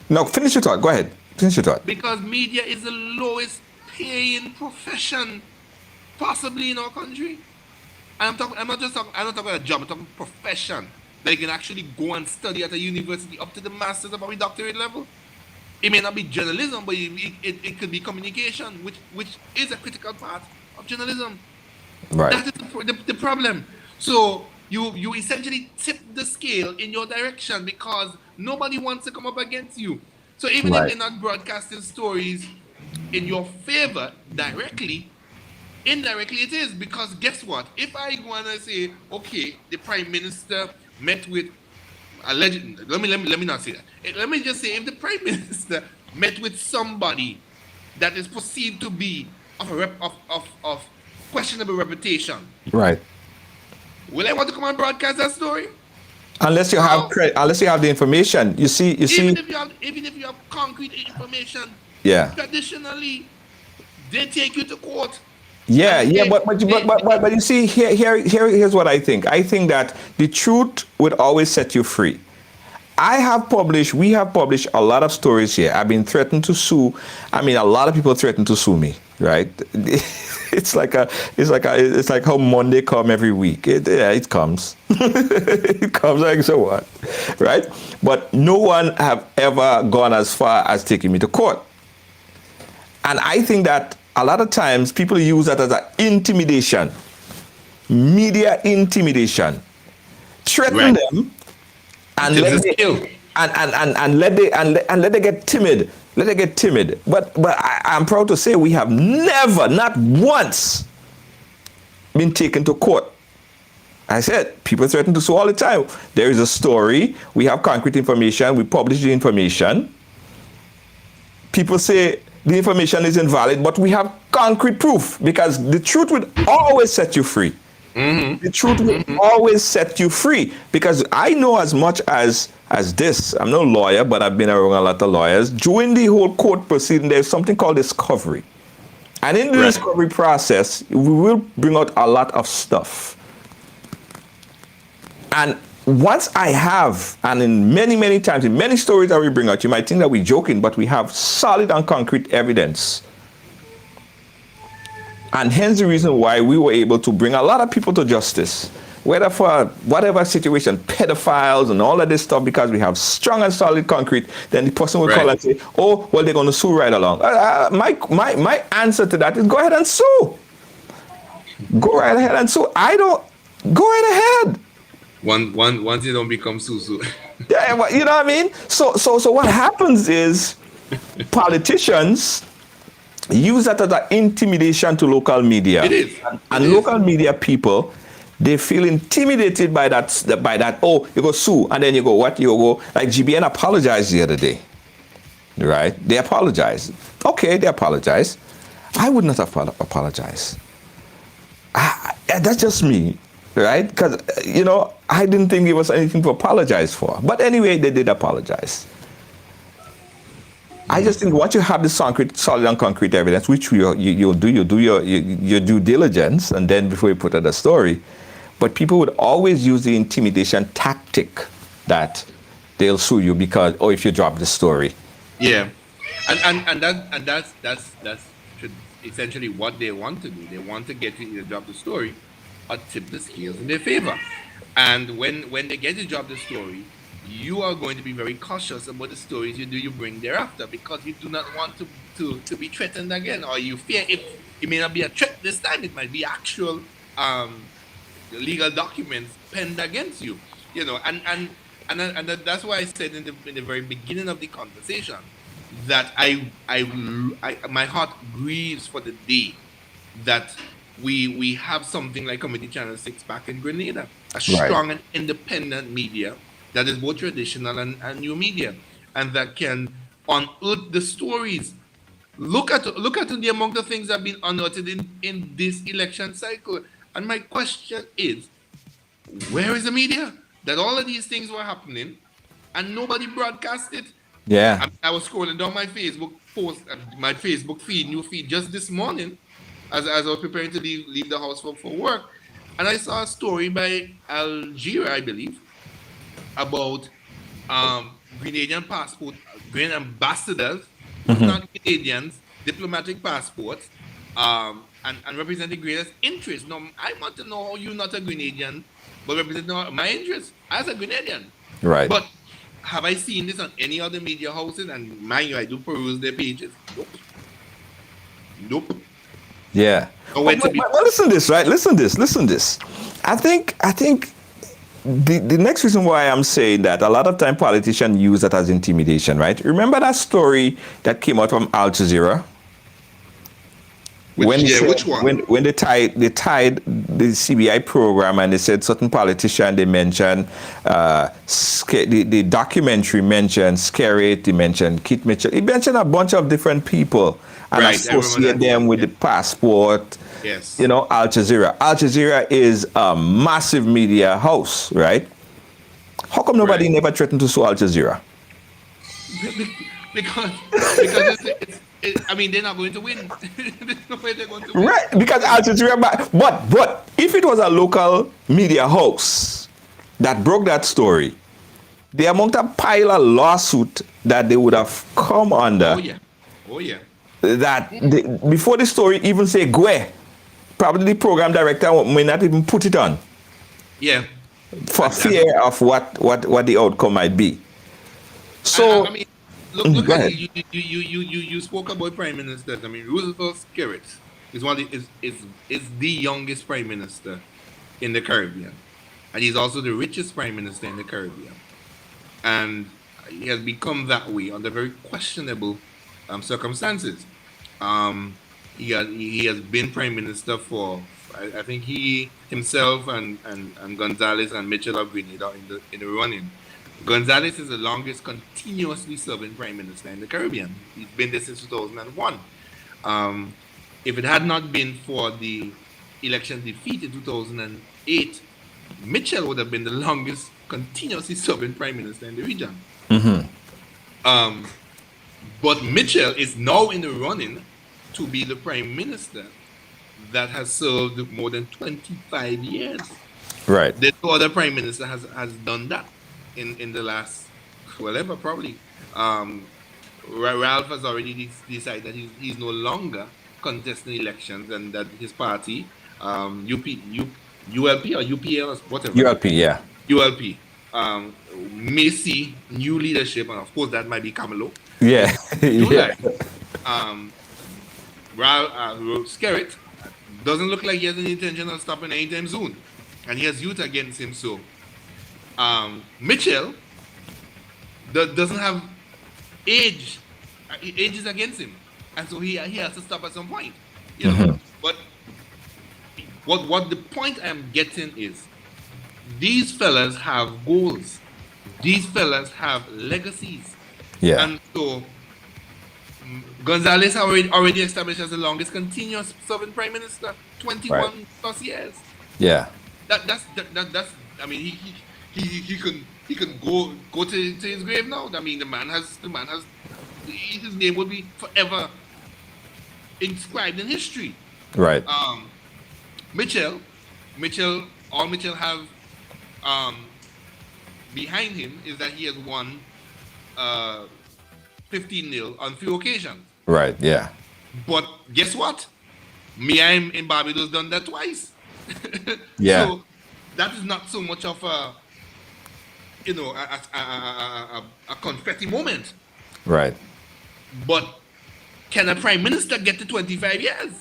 no, finish your thought. Go ahead. Finish your thought.
Because media is the lowest paying profession possibly in our country. I'm not talking about a job, I'm talking profession. That you can actually go and study at a university up to the master's or probably doctorate level. It may not be journalism, but it could be communication, which is a critical part of journalism.
Right.
That is the problem. So you essentially tip the scale in your direction, because nobody wants to come up against you. So even
Right.
if they're not broadcasting stories in your favor directly, indirectly it is, because guess what? If I go and I say, okay, the prime minister met with alleged, let me not say that. Let me just say, if the prime minister met with somebody that is perceived to be of questionable reputation,
Right.
will I want to come and broadcast that story?
Unless you have
No.
unless you have the information. You see.
Even if you have concrete information,
Yeah.
traditionally they take you to court.
Yeah,
And
yeah,
they-
but you see, here's what I think. I think that the truth would always set you free. We have published a lot of stories here. I've been threatened to sue. I mean, a lot of people threaten to sue me, right? It's like how Monday come every week. It comes. It comes like so what, right? But no one have ever gone as far as taking me to court. And I think that a lot of times people use that as an intimidation, media intimidation, threaten
Right.
them, and
It's
let
a
they,
skill.
and let they get timid. Let they get timid. But I'm proud to say we have never, not once, been taken to court. I said people threaten to sue all the time. There is a story. We have concrete information. We publish the information. People say the information is invalid, but we have concrete proof, because the truth will always set you free. The truth will always set you free, because I know as much as this. I'm no lawyer, but I've been around a lot of lawyers. During the whole court proceeding, there's something called discovery. And in the
Right.
discovery process, we will bring out a lot of stuff. And once I have, and in many, many times, in many stories that we bring out, you might think that we're joking, but we have solid and concrete evidence. And hence the reason why we were able to bring a lot of people to justice, whether for whatever situation, pedophiles and all of this stuff, because we have strong and solid concrete, then the person will call
Right.
and say, oh, well, they're going to sue right along. My answer to that is go ahead and sue. Go right ahead and sue. Go right ahead.
Once you don't become Susu.
Yeah, well, you know what I mean? So what happens is politicians use that as an intimidation to local media.
It is.
And
It is.
local media people, they feel intimidated by that. Oh, you go sue, and then you go what? You go like GBN apologized the other day, right? They apologized. Okay, they apologized. I would not have apologized. That's just me, right? Because I didn't think it was anything to apologize for. But anyway, they did apologize. I just think once you have the solid and concrete evidence, which you'll do your due diligence, and then before you put out a story, but people would always use the intimidation tactic that they'll sue you because if you drop the story.
Yeah, and that's essentially what they want to do. They want to get you to drop the story or tip the scales in their favor. And when they get you to drop the story, you are going to be very cautious about the stories you bring thereafter, because you do not want to be threatened again, or you fear it may not be a threat this time. It might be actual legal documents penned against you. And that's why I said in the very beginning of the conversation that I my heart grieves for the day that we have something like Community Channel 6 back in Grenada, a strong and independent media that is both traditional and new media, and that can unearth the stories. Look at the amount of things that have been unearthed in this election cycle. And my question is, where is the media that all of these things were happening and nobody broadcast it?
Yeah.
I was scrolling down my Facebook post, my Facebook new feed just this morning as I was preparing to leave the house for work, and I saw a story by Algeria, I believe, about Grenadian passport, Grenadian ambassadors, not Canadians, diplomatic passports, and representing Grenada's interests. Now, I want to know how you're not a Grenadian, but representing my interests as a Grenadian.
Right.
But have I seen this on any other media houses? And mind you, I do peruse their pages. Nope.
Yeah.
But
listen this, right? Listen this. I think the next reason why I'm saying that a lot of time politicians use that as intimidation, right? Remember that story that came out from Al Jazeera?
Which one?
When they tied the CBI program, and they said certain politician, they mentioned the documentary mentioned Scary, they mentioned Kit Mitchell, he mentioned a bunch of different people and associate them with the passport.
Yes.
Al Jazeera. Al Jazeera is a massive media house, right? How come nobody never threatened to sue Al Jazeera?
because I mean, they're not going to win. There's no way they're going to win.
Right, because Al Jazeera, but if it was a local media house that broke that story, the amount of pile of lawsuit that they would have come under.
Oh yeah.
That before the story even say Gwe, probably the program director may not even put it on.
Yeah.
For fear of what the outcome might be. So
I mean, look at it. You spoke about prime ministers. I mean, Roosevelt's Garrett is the youngest prime minister in the Caribbean, and he's also the richest prime minister in the Caribbean, and he has become that way under very questionable circumstances. He has been prime minister for I think he himself and Gonzalez and Mitchell of Grenada in the running. Gonzalez is the longest continuously serving prime minister in the Caribbean. He's been there since 2001. If it had not been for the election defeat in 2008, Mitchell would have been the longest continuously serving prime minister in the region.
Mm-hmm.
But Mitchell is now in the running to be the prime minister that has served more than 25 years.
Right.
The no other prime minister has done that in the last, whatever, probably. Ralph has already decided that he's no longer contesting elections and that his party, ULP or UPL or whatever,
ULP, yeah.
ULP, may see new leadership, and of course that might be Camelo
Yeah.
in July.
Yeah.
Skerritt doesn't look like he has any intention of stopping anytime soon, and he has youth against him. So, Mitchell doesn't have age. Age is against him, and so he has to stop at some point. You know? But what the point I'm getting is, these fellas have goals. These fellas have legacies.
Yeah.
And so Gonzalez already established as the longest continuous serving prime minister, 21 plus years.
Yeah.
That's I mean he can go to his grave now. I mean the man has his name will be forever inscribed in history.
Right.
Mitchell have behind him is that he has won 15-0 on few occasions.
Right. Yeah.
But guess what? I'm in Barbados done that twice.
Yeah.
So that is not so much of a confetti moment.
Right.
But can a prime minister get to 25 years?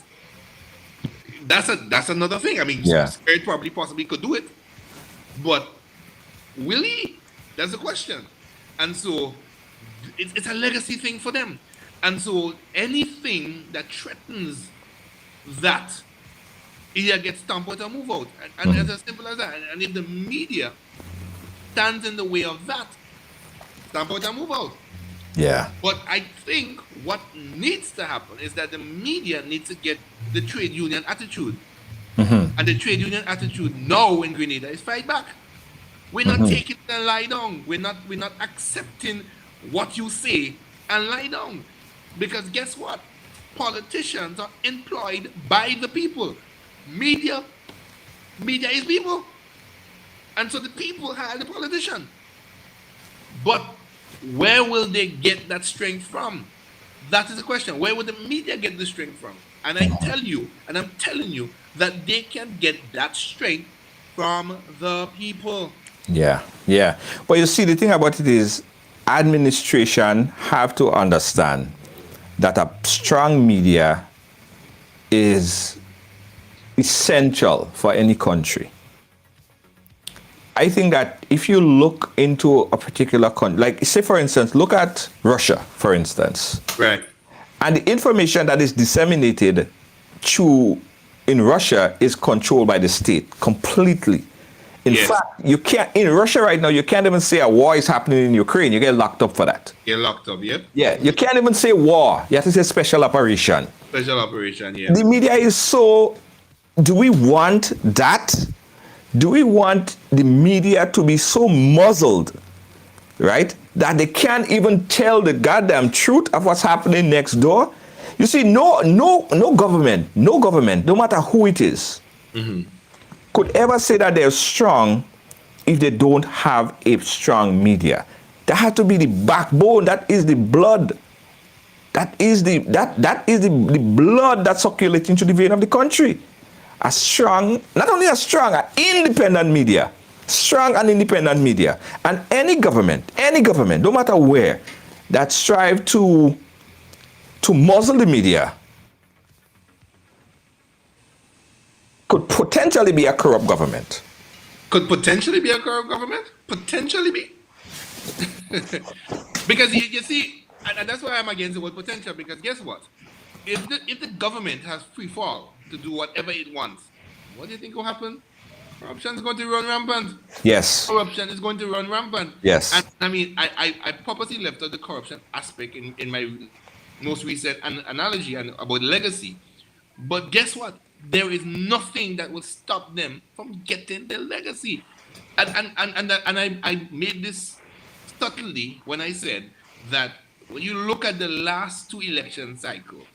That's another thing. I mean,
Yeah.
Spirit probably possibly could do it, but will he? That's the question. And so it's a legacy thing for them. And so anything that threatens that either gets stamped out or move out. And it's as simple as that. And if the media stands in the way of that, stamp out and move out.
Yeah.
But I think what needs to happen is that the media needs to get the trade union attitude. And the trade union attitude now in Grenada is fight back. We're not taking it and lie down. We're not accepting what you say and lie down. Because guess what? Politicians are employed by the people. Media is people. And so the people hire the politician. But where will they get that strength from? That is the question. Where will the media get the strength from? And I'm telling you that they can get that strength from the people.
Yeah. Yeah. But you see, the thing about it is, administration have to understand that a strong media is essential for any country. I think that if you look into a particular country, like say for instance, look at Russia, for instance.
Right.
And the information that is disseminated in Russia is controlled by the state completely. In
Yes.
fact, you can't, in Russia right now, you can't even say a war is happening in Ukraine. You get locked up for that.
Get locked up, yep.
Yeah, you can't even say war. You have to say special operation.
Special operation, yeah.
The media is so, do we want that? Do we want the media to be so muzzled, right, that they can't even tell the goddamn truth of what's happening next door? You see, no government, no matter who it is, could ever say that they're strong if they don't have a strong media. That has to be the backbone. That is the blood. That is the blood that circulates into the vein of the country. A strong, not only a strong, an independent media. Strong and independent media. And any government, no matter where, that strive to muzzle the media could potentially be a corrupt government.
Could potentially be a corrupt government? Potentially be. Because you see, and that's why I'm against the word potential, because guess what? If the government has free fall to do whatever it wants, what do you think will happen? Corruption is going to run rampant.
Yes.
Corruption is going to run rampant.
Yes.
And I mean, I purposely left out the corruption aspect in my most recent analogy and about legacy. But guess what? There is nothing that will stop them from getting their legacy. And I made this subtly when I said that when you look at the last two election cycles,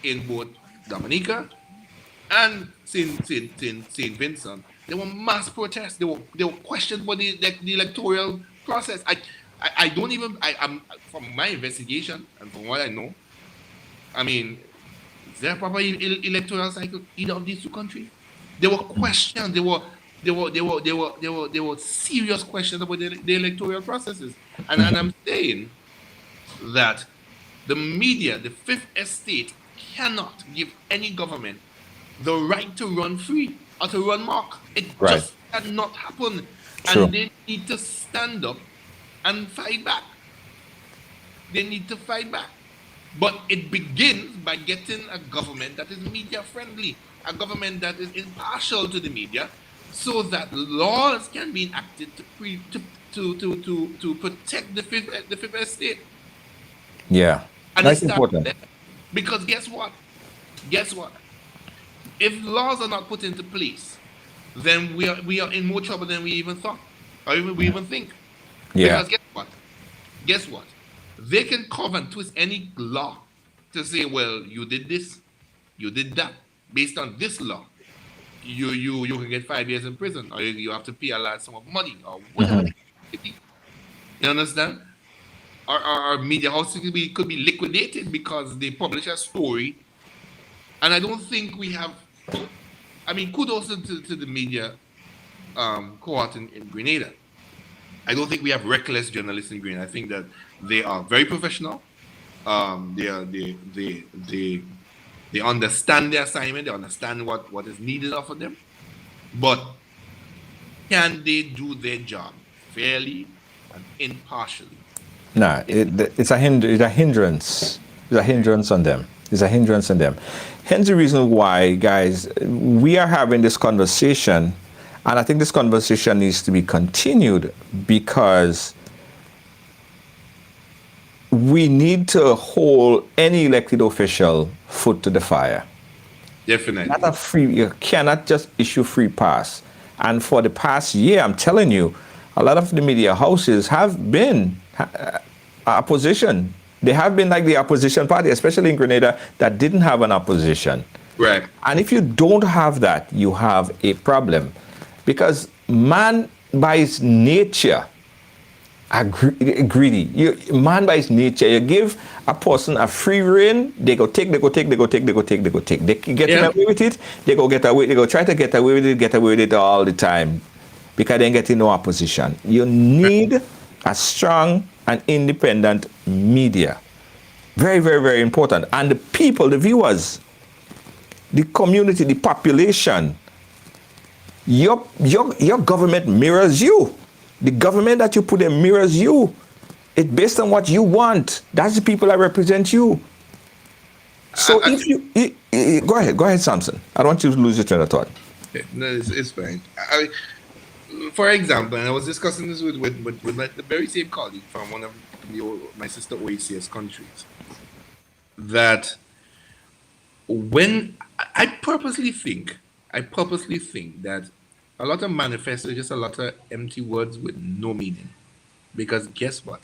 in both Dominica and Saint Vincent. There were mass protests. There were questions about the electoral process. I don't even I'm from my investigation and from what I know. I mean, is there a proper electoral cycle in either of these two countries? There were questions. There were serious questions about the electoral processes. And I'm saying that the media, the fifth estate, cannot give any government the right to run free or to run mock. It
Right.
just cannot happen.
True.
And they need to stand up and fight back. They need to fight back. But it begins by getting a government that is media friendly, a government that is impartial to the media, so that laws can be enacted to protect the fifth estate.
Yeah.
And
That's
it starts
important.
there. Because guess what? Guess what? If laws are not put into place, then we are in more trouble than we even thought, or even we even think.
Yeah.
Because guess what? Guess what? They can carve and twist any law to say, well, you did this, you did that, based on this law. You can get 5 years in prison, or you have to pay a large sum of money, or whatever. the case may be. You understand? Our media houses could be liquidated because they publish a story. And I don't think we have. I mean, kudos to the media cohort in Grenada. I don't think we have reckless journalists in Grenada. I think that they are very professional. They understand their assignment. They understand what is needed of them. But can they do their job fairly and impartially?
No, it's a hindrance. It's a hindrance on them. It's a hindrance on them. Hence the reason why, guys, we are having this conversation, and I think this conversation needs to be continued because we need to hold any elected official foot to the fire.
Definitely.
Not a free. You cannot just issue free pass. And for the past year, I'm telling you, a lot of the media houses have been opposition. They have been like the opposition party, especially in Grenada, that didn't have an opposition.
Right.
And if you don't have that, you have a problem. Because man, by his nature, are greedy. Man, by his nature, you give a person a free rein, they go take. They get away with it, they go get away, they go try to get away with it all the time. Because they ain't getting no opposition. You need a strong and independent media. Very, very, very important. And the people, the viewers, the community, the population, your government mirrors you. The government that you put in mirrors you. It's based on what you want. That's the people that represent you. So if you go ahead, Samson. I don't want you to lose your train of thought.
No, it's fine. For example, and I was discussing this with the very same colleague from one of my sister OACS countries, that when I purposely think that a lot of manifestos are just a lot of empty words with no meaning. Because guess what?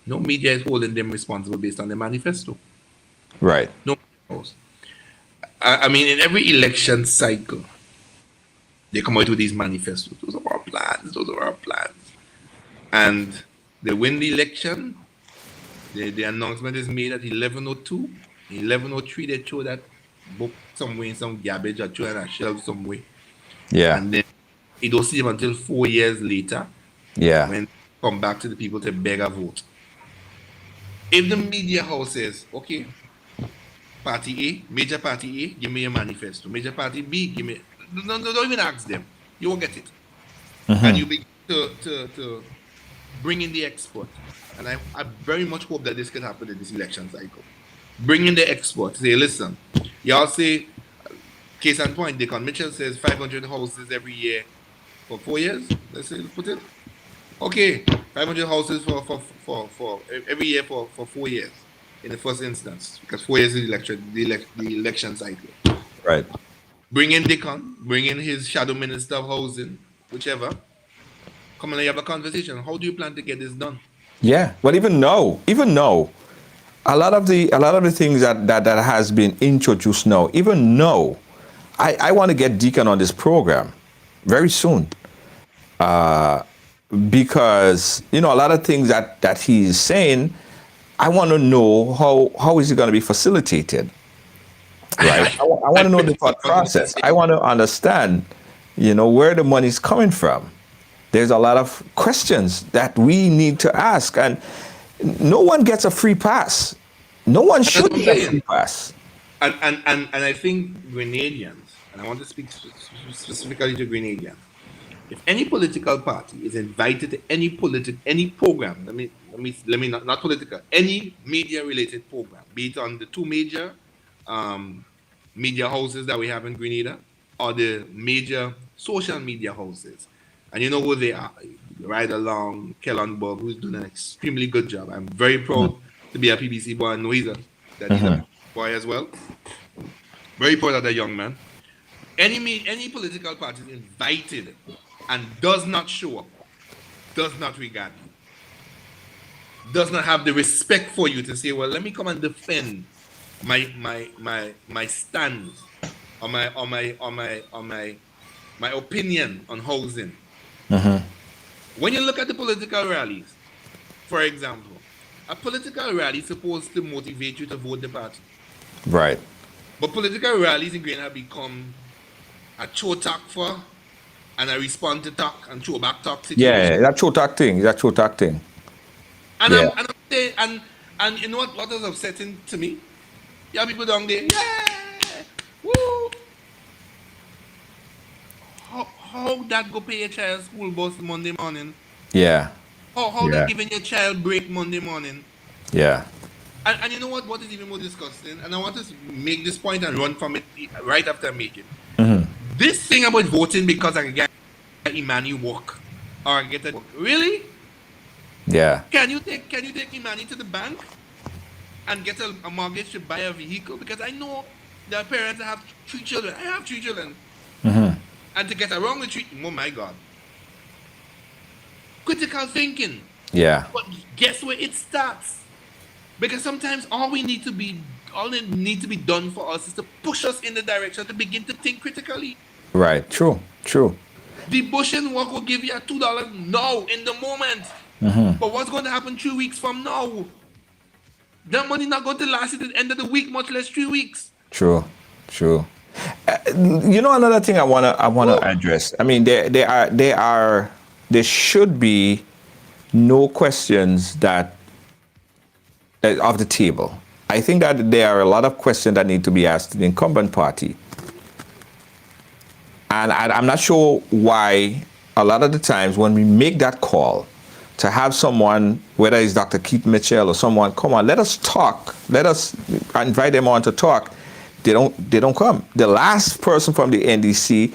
No media is holding them responsible based on the manifesto.
Right.
No media knows. I mean, in every election cycle, they come out with these manifestos. Those are our plans. And they win the election. The announcement is made at 11:02. 11:03, they throw that book somewhere in some garbage or throw it on a shelf somewhere.
Yeah.
And then you don't see them until 4 years later.
Yeah.
When they come back to the people to beg a vote. If the media house says, okay, party A, major party A, give me a manifesto. Major party B, give me. No, don't even ask them. You won't get it. And you begin to bring in the export. And I very much hope that this can happen in this election cycle. Bring in the export. Say, listen, y'all say, case in point, Deacon Mitchell says 500 houses every year for 4 years. Let's say, put it. Okay, 500 houses for every year for 4 years in the first instance, because 4 years is the election cycle.
Right.
Bring in Deacon, bring in his shadow minister of housing, whichever. Come and have a conversation. How do you plan to get this done?
Yeah. Well, even now, a lot of the things that has been introduced now, even now, I want to get Deacon on this program very soon, because a lot of things that he's saying, I want to know how is it going to be facilitated, right? I want to know the thought process. I want to understand, where the money's coming from. There's a lot of questions that we need to ask, and no one gets a free pass. No one should get a free pass.
And I think Grenadians, and I want to speak specifically to Grenadians. If any political party is invited to any program, let me not political, any media related program, be it on the two major media houses that we have in Grenada or the major social media houses, and you know who they are, right along Kellenberg, who's doing an extremely good job. I'm very proud to be a PBC boy and know he's a boy as well. Very proud of that young man. Any political party is invited and does not show up, does not regard you, does not have the respect for you to say, well, let me come and defend my stance or my opinion on housing. When you look at the political rallies, for example, a political rally is supposed to motivate you to vote the party.
Right.
But political rallies in Grenada have become a show talk for and a respond to talk and show back talk situation.
Yeah, that show talk thing.
And
Yeah.
I'm saying, and you know what is upsetting to me? You have people down there, yeah, woo. How that go pay your child school bus Monday morning?
Yeah.
How
Yeah.
they giving your child break Monday morning?
Yeah.
And you know what is even more disgusting? And I want to make this point and run from it right after I make it. This thing about voting because I can get Imani work or I get a work. Really?
Yeah.
Can you take Imani to the bank and get a mortgage to buy a vehicle? Because I know there are parents that have 3 children. I have 3 children. And to get around the tree, oh my God. Critical thinking.
Yeah.
But guess where it starts? Because sometimes all it need to be done for us is to push us in the direction to begin to think critically.
Right. True.
The bush and work will give you a $2 now in the moment. But what's going to happen 3 weeks from now? That money not going to last at the end of the week, much less 3 weeks.
True. Another thing I wanna address. I mean, there should be no questions that off the table. I think that there are a lot of questions that need to be asked to the incumbent party, and I'm not sure why a lot of the times when we make that call to have someone, whether it's Dr. Keith Mitchell or someone, come on, let us talk, let us invite them on to talk. They don't come. The last person from the NDC,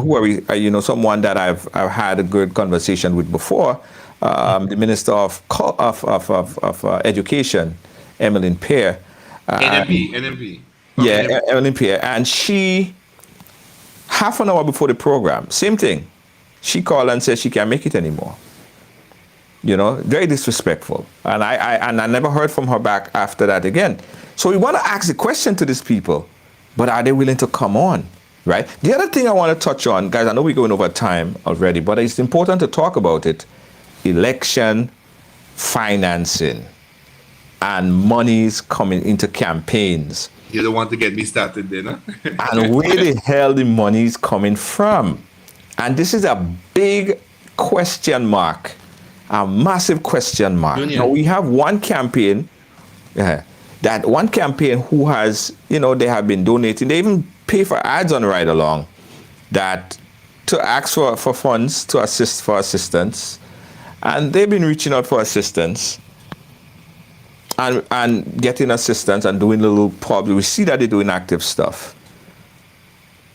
who are we? Someone that I've had a good conversation with before, the Minister of Education, Emmeline Pear.
NMP.
Yeah, Emmeline Pear, and she, half an hour before the program, same thing. She called and said she can't make it anymore. Very disrespectful, and I never heard from her back after that again. So we want to ask the question to these people, but are they willing to come on, right? The other thing I want to touch on, guys, I know we're going over time already, but it's important to talk about it. Election financing and monies coming into campaigns.
You don't want to get me started then, huh?
And where the hell the money is coming from? And this is a big question mark, a massive question mark.
Junior.
Now we have one campaign, that one campaign who has, they have been donating. They even pay for ads on Ride Along that to ask for funds to assist for assistance. And they've been reaching out for assistance and getting assistance and doing little pubs. We see that they're doing active stuff.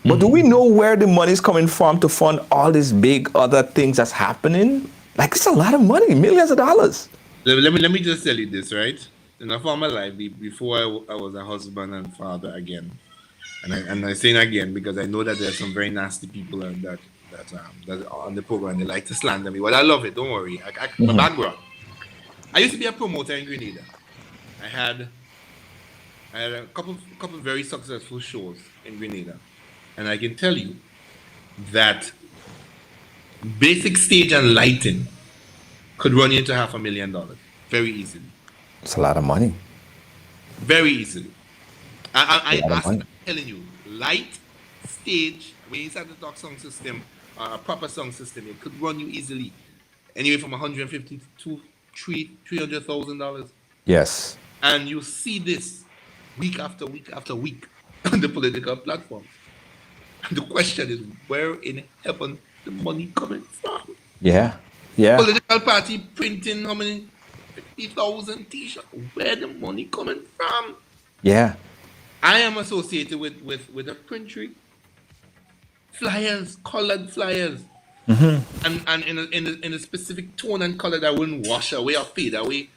But do we know where the money is coming from to fund all these big other things that's happening? Like, it's a lot of money, millions of dollars.
Let me just tell you this, right? In a former life, before I was a husband and father again, and I'm saying again because I know that there's some very nasty people that are on the program. They like to slander me. Well, I love it. Don't worry. My background. I used to be a promoter in Grenada. I had a couple of very successful shows in Grenada, and I can tell you that basic stage and lighting could run you into $500,000 very easily,
It's a lot of money.
very easily.
A lot of money.
I'm telling you, light, stage, when you start to talk sound system, a proper sound system, it could run you easily, anywhere from 150 to $300,000.
Yes.
And you see this week after week after week on the political platforms. And the question is, where in heaven the money coming from?
Yeah. Yeah.
Political party printing how many 50,000 t-shirts? Where the money coming from?
Yeah.
I am associated with a printery, flyers, colored flyers, and in a specific tone and color that wouldn't wash away or fade away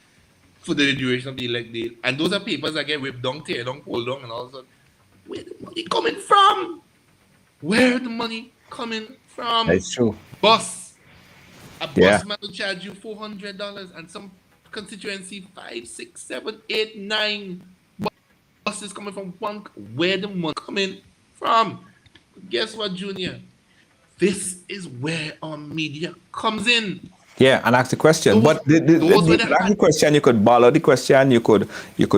for the duration of the elect day. And those are papers that get ripped down, tear down, pulled down, and all of a sudden, where the money coming from? Where the money coming from?
That's true.
Bus. A bus
Yeah.
man will charge you $400, and some constituency 5, 6, 7, 8, 9 buses coming from one. Where the money coming from? Guess what, Junior? This is where our media comes in.
Yeah, and ask the question.
Those-
But
those were the-
ask the question, you could borrow the question, you could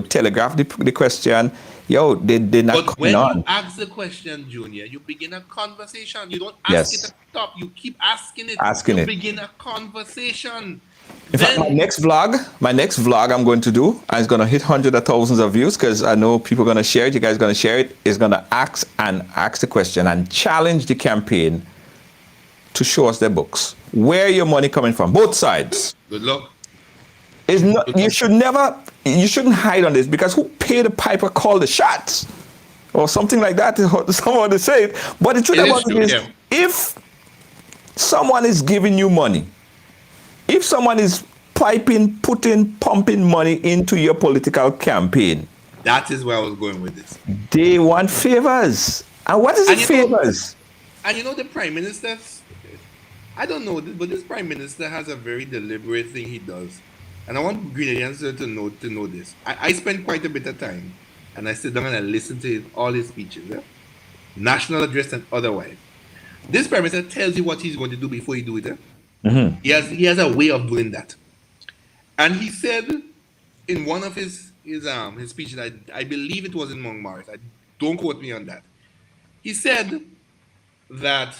telegraph the question. Yo, they're not
But
coming
when
on.
you ask the question, Junior, you begin a conversation. You don't ask
Yes.
it at the top. You keep asking it.
Asking
you
it.
begin a conversation.
In fact, my
Then
next vlog I'm going to do, and it's going to hit hundreds of thousands of views because I know people are going to share it. You guys are going to share it. Is going to ask the question and challenge the campaign to show us their books. Where your money coming from? Both sides.
good luck.
Is not. You shouldn't hide on this because who paid the piper call the shots, or something like that. Someone to say it. But the truth
It is
about
true,
it is,
yeah.
if someone is giving you money, if someone is pumping money into your political campaign,
That is where I was going with this.
they want favors. And what is the
And you know-
favors?
And you know the prime minister, I don't know, but this prime minister has a very deliberate thing he does, and I want Grenadians to know this. I spend quite a bit of time, and I sit down and I listen to all his speeches, national address and otherwise. This prime minister tells you what he's going to do before he do it. He has a way of doing that, and he said in one of his speeches, I believe it was in Montmartre. Don't quote me on that. He said that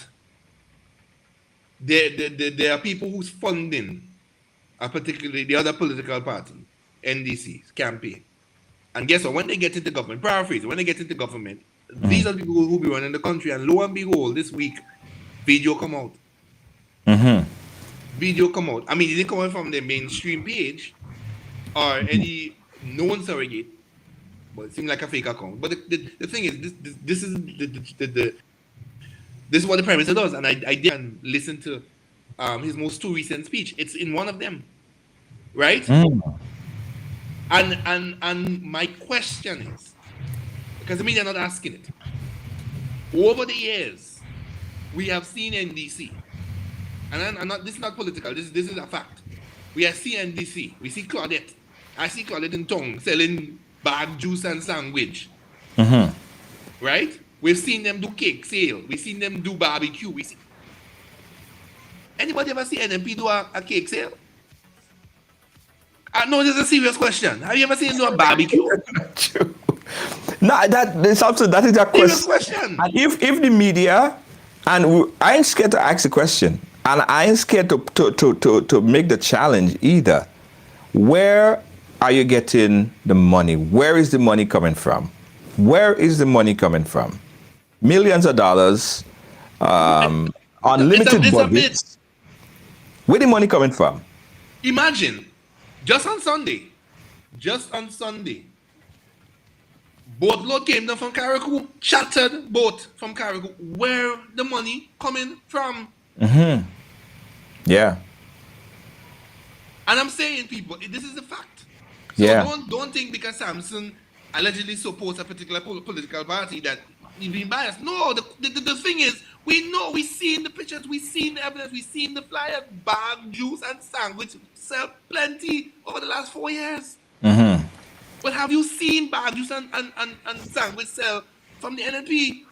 there are people who's funding particularly the other political party, NDC's campaign. And guess what? When they get into government, paraphrase, when they get into government, these are the people who will be running the country. And lo and behold, this week, video come out. Video come out. I mean, it didn't come out from the mainstream page or any known surrogate, but it seemed like a fake account. But the thing is, this is what the prime minister does, and I did listen to his most two recent speech. It's in one of them, right? And my question is, because the media are not asking it. Over the years, we have seen NDC, and I'm not. This is not political. This is a fact. We have seen NDC. We see Claudette. I see Claudette in Tongue selling bag juice and sandwich. Right? We've seen them do cake sale. We've seen them do barbecue. Anybody ever see NMP do a cake sale? No, this is a serious question. Have you ever seen them do a barbecue?
No, that is a
Serious
question.
question.
And if the media, I ain't scared to ask the question, and I ain't scared to make the challenge either. Where are you getting the money? Where is the money coming from? Where is the money coming from? Millions of dollars, unlimited
It's a
budgets. Where the money coming from?
Imagine, just on Sunday, boatload came down from Carriacou, chartered boat from Carriacou. Where the money coming from?
Yeah.
And I'm saying, people, this is a fact. So
Yeah.
don't think because Samson allegedly supports a particular political party that he's being biased. No, the thing is, we know, we seen the pictures, we seen the evidence, we seen the flyers, bag, juice, and sandwich sell plenty over the last 4 years. But have you seen Bagus and Sandwich sell from the NNP?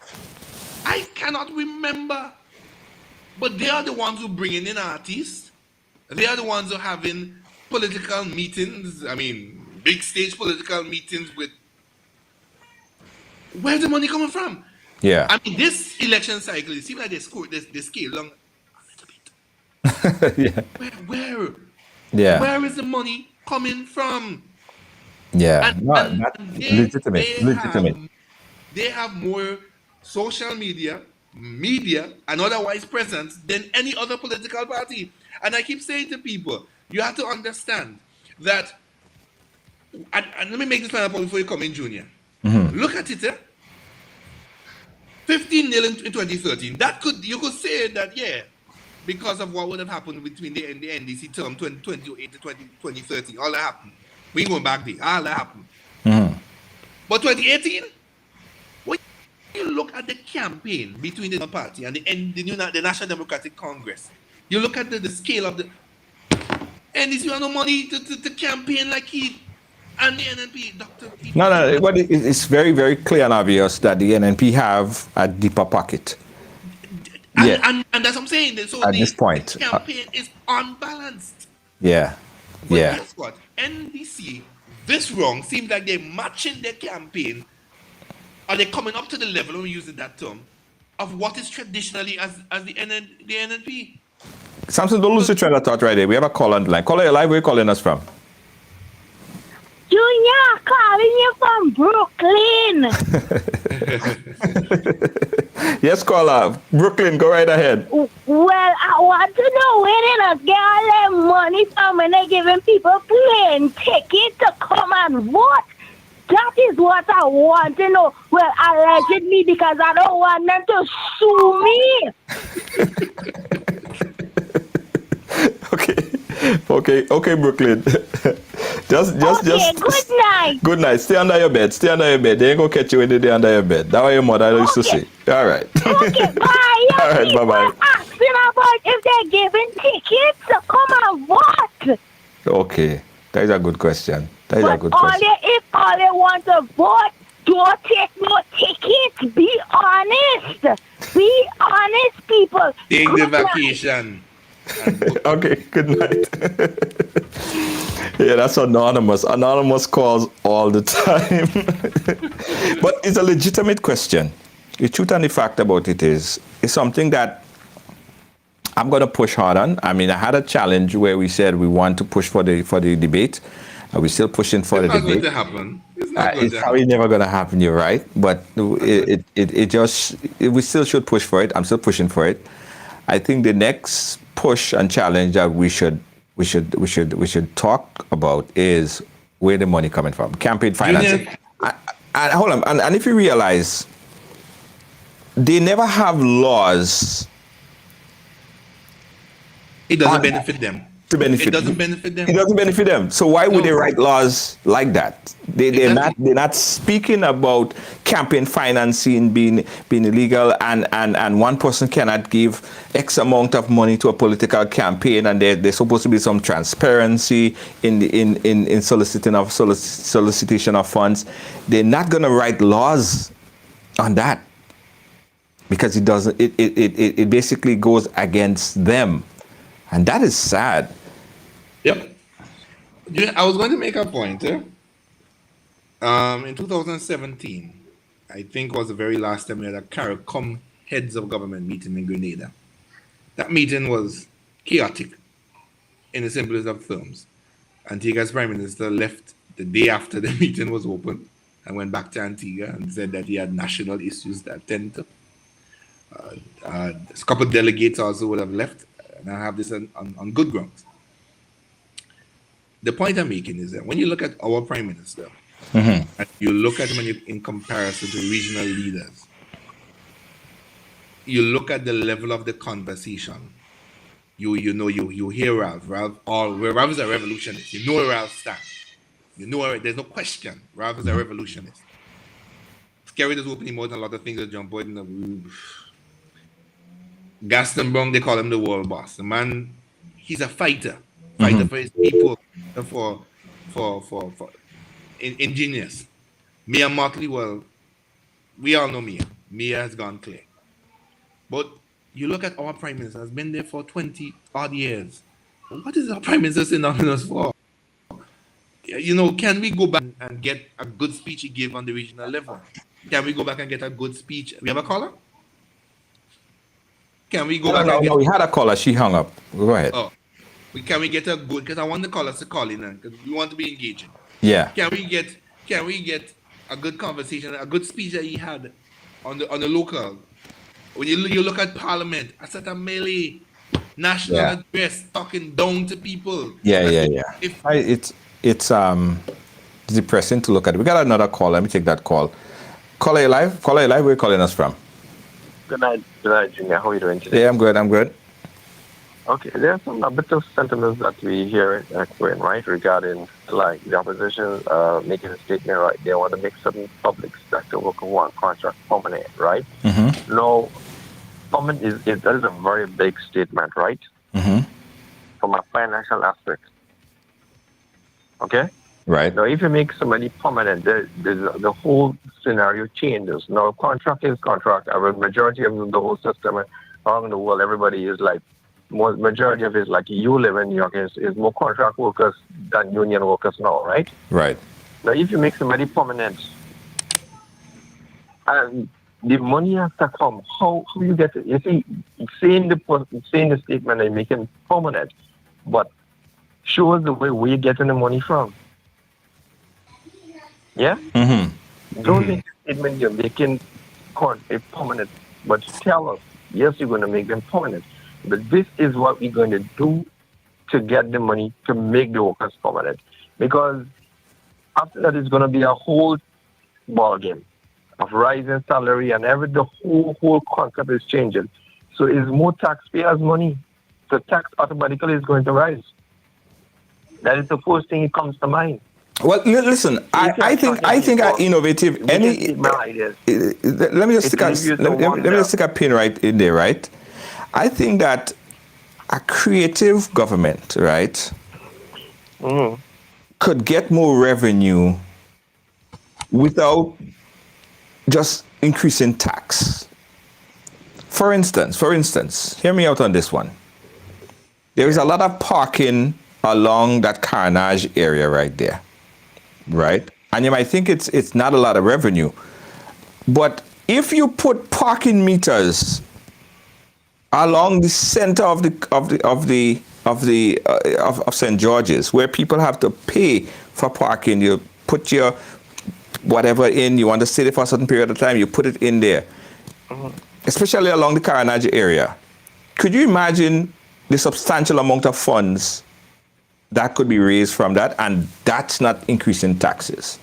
I cannot remember. But they are the ones who bring in artists. They are the ones who are having political meetings. I mean, big stage political meetings with. Where's the money coming from?
Yeah.
I mean, this election cycle, it seems like they scale along a little bit.
Yeah.
Where?
Yeah.
Where is the money coming from?
Yeah.
And,
No,
and
that's
they,
legitimate.
they
Legitimate.
they have more social media, and otherwise presence than any other political party. And I keep saying to people, you have to understand that, and let me make this final point before you come in, Junior. Look at it, 15 nil in 2013. You could say that, yeah, because of what would have happened between the NDC term 2008 to 2013. All that happened. We ain't going back there. All that happened. But 2018, when you look at the campaign between the party and the National Democratic Congress, you look at the scale of the NDC have no money to campaign like he and the NNP, Dr.
No. But it's very, very clear and obvious that the NNP have a deeper pocket.
And that's what I'm saying. So
at this point,
the campaign is unbalanced.
Yeah.
But
Yeah.
guess what? NDC, this wrong, seems like they're matching their campaign. Are they coming up to the level, when we use that term, of what is traditionally as the NNP?
Samson, don't lose the train of thought right there. We have a call on the line. Caller, live. Where you calling us from?
Junior, calling you from Brooklyn.
Yes, caller. Brooklyn, go right ahead.
Well, I want to know where they get all their money from when they're giving people plane tickets to come and vote. That is what I want to know. Well, allegedly, because I don't want them to sue me.
Okay, Brooklyn. just.
Good night.
Good night. Stay under your bed. They ain't gonna catch you when they're under your bed. That's what your mother used to say. All right.
Okay, bye.
All right, bye-bye.
Asking about if they're giving tickets to come and vote.
Okay, that is a good question.
If all they want to vote, don't take no tickets. Be honest. Be honest, people.
Take the
Good night.
vacation.
Okay, good night. Yeah, that's anonymous. Anonymous calls all the time. But it's a legitimate question. The truth and the fact about it is, it's something that I'm going to push hard on. I mean, I had a challenge where we said we want to push for the debate. We're still pushing for the debate.
It's not going to happen.
It's probably never going to happen. You're right, but we still should push for it. I'm still pushing for it. I think the next push and challenge that we should talk about is where the money coming from. Campaign financing. And hold on, and if you realize, they never have laws.
It doesn't benefit them. It doesn't benefit them.
It doesn't benefit them. So why would they write laws like that? They're not speaking about campaign financing being illegal, and one person cannot give X amount of money to a political campaign, and there's supposed to be some transparency in solicitation of funds. They're not going to write laws on that because it doesn't. It basically goes against them, and that is sad.
Yep. I was going to make a point. In 2017, I think was the very last time we had a CARICOM heads of government meeting in Grenada. That meeting was chaotic in the simplest of terms. Antigua's Prime Minister left the day after the meeting was open and went back to Antigua and said that he had national issues that tend to. A couple of delegates also would have left, and I have this on good grounds. The point I'm making is that when you look at our Prime Minister, and you look at him in comparison to regional leaders, you look at the level of the conversation. You hear Ralph. Ralph is a revolutionist. You know where Ralph stands. You know there's no question. Ralph is a revolutionist. Scary does opening more than a lot of things that jump out in the Gaston Brown, they call him the world boss. The man, he's a fighter for his people, for ingenious. Mia Motley, well, we all know Mia. Mia has gone clear. But you look at our prime minister, has been there for 20 odd years. What is our prime minister sitting on us for? Can we go back and get a good speech he gave on the regional level? Can we go back and get a good speech? We have a caller? Can we go back and get...
No, we had a caller. She hung up. Go ahead.
Oh, can we get a good... Because I want the callers to call in because we want to be engaging.
Yeah.
Can we get a good conversation, a good speech that he had on the local? When you look at Parliament, I said a melee national address talking down to people.
It's depressing to look at. We got another call. Let me take that call. Caller, you live? Where are you calling us from?
Good night, Junior. How are you doing today?
Yeah, I'm good.
Okay, there's a bit of sentiments that we hear echoing, right, regarding like the opposition making a statement, right? They want to make certain public sector worker want contract permanent, right?
Mm-hmm.
No, permanent that is a very big statement, right?
Mm-hmm.
From a financial aspect. Okay?
Right.
Now, if you make somebody permanent, the whole scenario changes. Now, contract is contract. I mean, majority of the whole system around the world, everybody is like, majority of it is like you live in New York is more contract workers than union workers now, right?
Right.
Now, if you make somebody permanent, and the money has to come, how you get it? You see, saying the statement and making permanent, but show us the way where you're getting the money from. Yeah?
Mm-hmm.
Don't make a statement you're making it permanent, but tell us, yes, you're going to make them permanent. But this is what we're going to do to get the money to make the workers permanent. Because after that, it's going to be a whole ball game of rising salary and the whole concept is changing. So it's more taxpayers' money. So tax automatically is going to rise. That is the first thing that comes to mind.
Well, listen. I think our innovative. Let me just stick a pin right in there, right? I think that a creative government, right, could get more revenue without just increasing tax. For instance, hear me out on this one. There is a lot of parking along that Carnage area right there, right? And you might think it's not a lot of revenue, but if you put parking meters along the center of St. George's, where people have to pay for parking, you put your whatever in, you want to sit there for a certain period of time, you put it in there, especially along the Carnage area. Could you imagine the substantial amount of funds that could be raised from that, and that's not increasing taxes?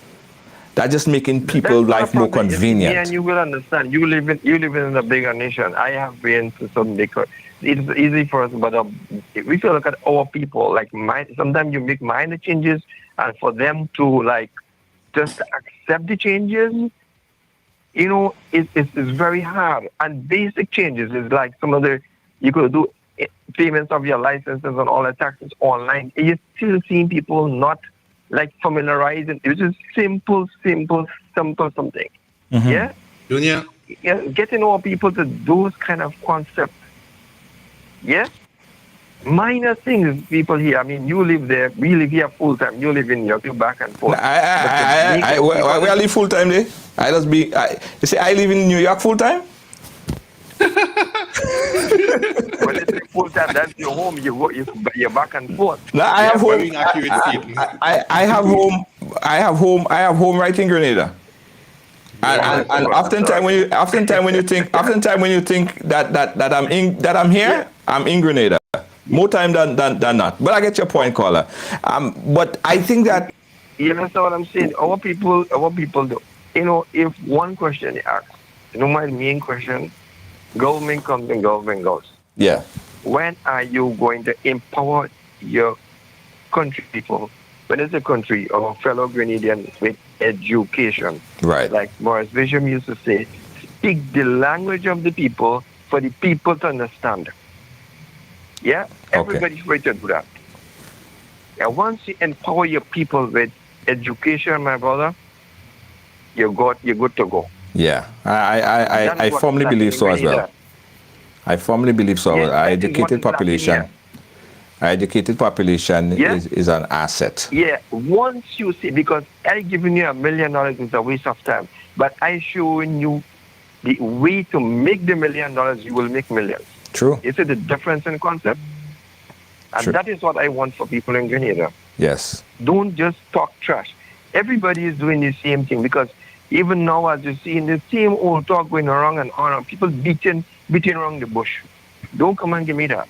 That's just making people's life more convenient.
And you will understand. You live in a bigger nation. I have been to some bigger. It's easy for us, but if we look at our people, like sometimes you make minor changes, and for them to like just accept the changes, it's very hard. And basic changes is like you could do payments of your licenses and all the taxes online. You're still seeing people not like familiarizing. It's just simple something.
Mm-hmm.
Yeah?
Junior?
Yeah, getting our people to those kind of concepts. Yeah? Minor things, people here. I mean, you live there, we live here full time. You live in New York, you back and forth.
Where I live full time there? You say I live in New York full time?
When it's full time, that's your home. You're back and forth.
No, I have home.
Very accurate statement.
I have home. I have home right in Grenada. And oftentimes when you think that I'm here, I'm in Grenada. More time than not. But I get your point, caller. But I think that
you understand what I'm saying? Our people do. If one question they ask, my main question, government comes and government goes.
Yeah.
When are you going to empower your country people? When it's a country, our fellow Grenadians with education.
Right.
Like Maurice Bishop used to say, speak the language of the people for the people to understand. Yeah? Everybody's free to do that. And once you empower your people with education, my brother, you're good to go.
Yeah,
That is
I
what is
firmly
lacking
believe
in
so as well.
Grenada.
I firmly believe so.
Yes,
Our
that is what
educated
is lacking
population,
here.
our educated population
Yes,
is an asset.
yeah. Once you see, because I giving you $1 million is a waste of time, but I showing you the way to make the $1 million, you will make millions.
True,
You see the difference in concept, and
true.
that is what I want for people in Grenada.
Yes,
Don't just talk trash. Everybody is doing the same thing because even now, as you see, in the same old talk going around and on, people beating around the bush. Don't come and give me that.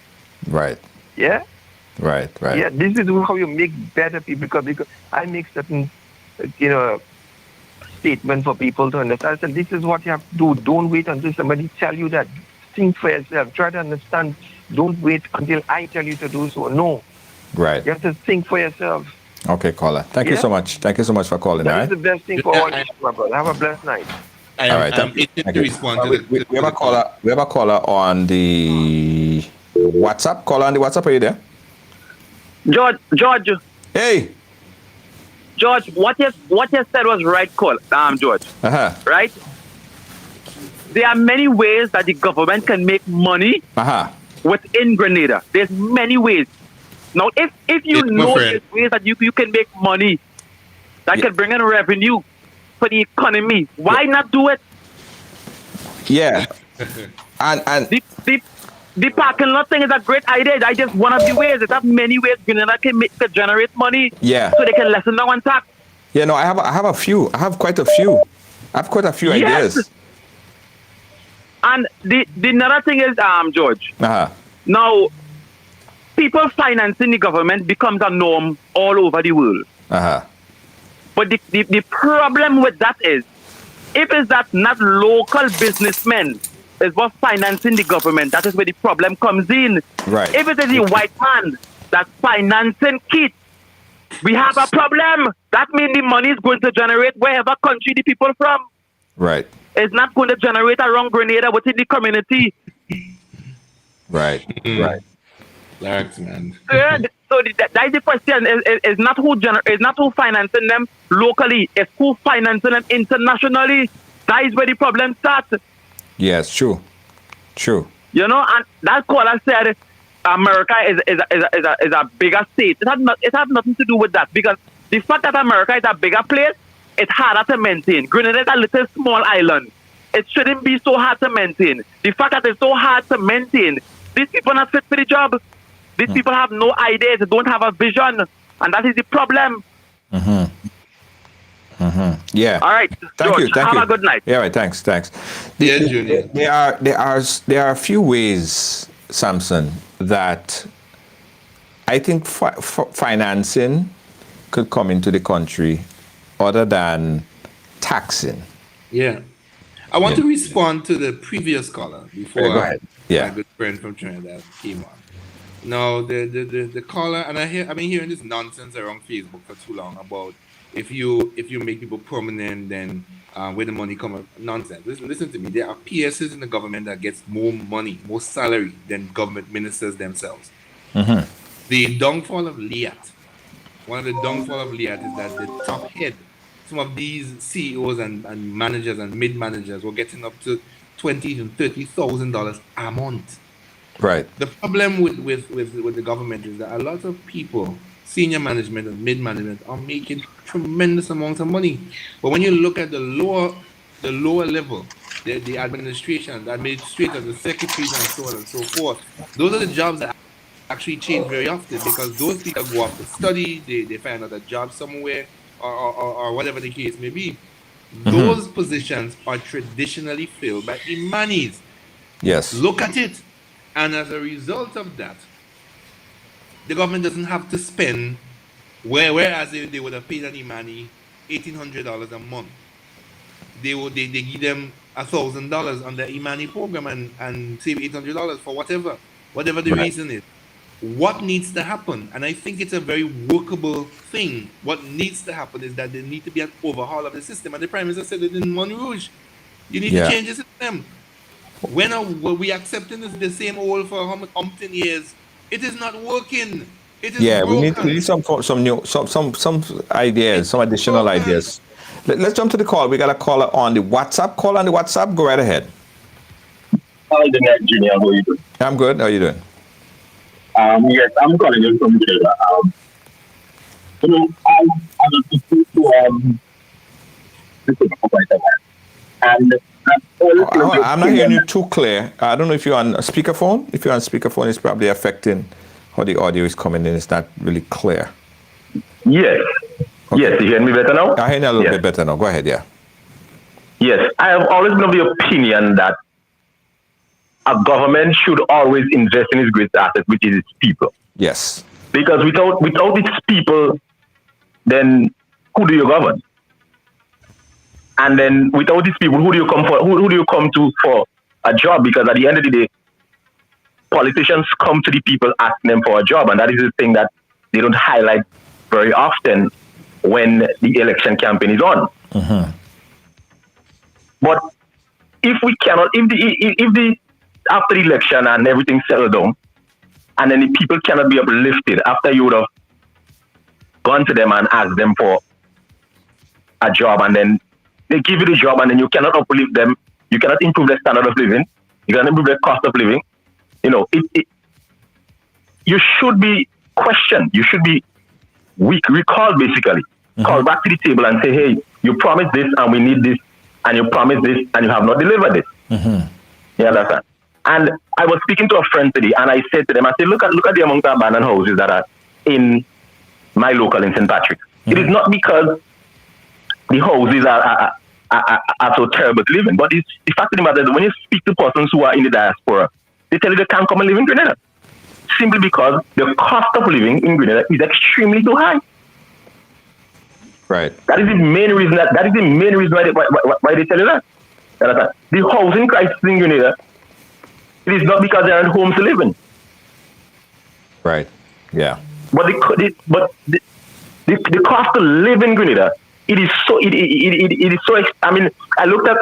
right,
Yeah,
right.
yeah. This is how you make better people because I make certain, you know, statement for people to understand. So this is what you have to do. Don't wait until somebody tell you that. Think for yourself. Try to understand. Don't wait until I tell you to do so. No,
Right.
you have to think for yourself.
Okay, caller. Thank you
Yeah.
so much. Thank you so much for calling. All
That is
right.
the best thing for
Yeah,
all of you, my brother. Have a blessed night.
All right.
I'm
Thank you.
itching
Thank
to
you.
respond to
We have
the
a
call.
caller. We have a caller on the WhatsApp. Caller on the WhatsApp. Are you there?
George,
Hey.
what you said was right call, George.
Uh-huh.
Right? There are many ways that the government can make money
Uh-huh.
within Grenada. There's many ways. Now, if you
Yes, my
know
friend.
there's ways that you can make money that
Yeah.
can bring in revenue for the economy, why not do it?
Yeah. And
The parking lot thing is a great idea. That's just one of the ways. There's many ways Grenada can generate money.
Yeah.
So they can lessen down on tax.
yeah, no, I have a few. I have quite a few. I have quite a few
Yes.
ideas.
And the another thing is, George.
Uh-huh.
Now, people financing the government becomes a norm all over the world.
Uh-huh.
But the problem with that is, if it's that not local businessmen is what financing the government, that is where the problem comes in.
Right.
If it is the white man that's financing kids, we have a problem. That means the money is going to generate wherever country the people from.
Right.
It's not going to generate around Grenada within the community.
Right. Right.
Relax, man.
So that is the question. Is not who financing them locally. It's who financing them internationally. That is where the problem starts.
Yes, true. True.
You know, and that caller said America is a bigger state. It has nothing to do with that because the fact that America is a bigger place, it's harder to maintain. Grenada is a little small island. It shouldn't be so hard to maintain. The fact that it's so hard to maintain, these people are not fit for the job. These people have no ideas. They don't have a vision, and that is the problem.
Yeah.
All right,
Thank
George,
you. Thank
have
you.
a good night.
Yeah, right. Thanks.
Yeah, Junior.
There are a few ways, Samson, that I think financing could come into the country other than taxing.
Yeah. I want to respond to the previous caller before
Go ahead. Yeah.
my good friend from Trinidad came on. Now the caller, and I've been hearing this nonsense around Facebook for too long about if you make people permanent, then where the money come from. Nonsense. Listen to me. There are PSs in the government that gets more money, more salary than government ministers themselves. The downfall of Liat, one of the downfall of Liat is that the top head, some of these CEOs and managers and mid managers were getting up to $20,000 and $30,000 a month.
Right.
The problem with the government is that a lot of people, senior management and mid management, are making tremendous amounts of money. But when you look at the lower level, the administration, the administrators, the secretaries, and so on and so forth, those are the jobs that actually change very often because those people go off to study, they find out a job somewhere, or whatever the case may be. Those positions are traditionally filled by Imanis.
Yes.
Look at it. And as a result of that, the government doesn't have to spend, whereas they would have paid an Imani $1,800 a month. They give them $1,000 on the Imani program and save $800 for whatever the reason is. What needs to happen? And I think it's a very workable thing. What needs to happen is that there need to be an overhaul of the system. And the Prime Minister said it in Mon Rouge. You need to change the system. When are we accepting the same old for umpteen years? It is not working. It is
Yeah, we
broken.
need some new some ideas, some additional
broken.
ideas. Let's jump to the call. We got a caller on the WhatsApp. Call on the WhatsApp. Go right ahead.
Hi, the next junior. How are you doing?
I'm good. How are you doing?
Yes, I'm calling you from Canada. I was listening to this is quite a while, and
I'm not hearing you too clear. I don't know if you're on speakerphone. If you're on speakerphone, it's probably affecting how the audio is coming in. It's not really clear.
Yes.
Okay.
Yes, you hear me better now?
I hear you a little
Yes.
bit better now. Go ahead, yeah.
Yes, I have always been of the opinion that a government should always invest in its greatest asset, which is its people.
Yes.
Because without its people, then who do you govern? And then without these people, who do you come for? Who do you come to for a job? Because at the end of the day, politicians come to the people asking them for a job, and that is the thing that they don't highlight very often when the election campaign is on.
Mm-hmm.
But if we cannot, if the after the election and everything settled down, and then the people cannot be uplifted after you would have gone to them and asked them for a job, and then they give you the job, and then you cannot uplift them, you cannot improve their standard of living, you cannot improve their cost of living. You know, you should be questioned. You should be recalled, basically. Mm-hmm. Called back to the table and say, hey, you promised this and we need this, and you promised this and you have not delivered it.
Mm-hmm.
You understand? And I was speaking to a friend today, and I said to them, I said, look at the amount of abandoned houses that are in my local in St. Patrick's. Mm-hmm. It is not because the houses are so terrible to live in, but it's the fact of the matter is when you speak to persons who are in the diaspora, they tell you they can't come and live in Grenada. Simply because the cost of living in Grenada is extremely too high.
Right.
That is the main reason why they tell you that. The housing crisis in Grenada, it is not because there aren't homes to live in.
Right. Yeah.
But the cost to live in Grenada, it is so. I mean, I looked at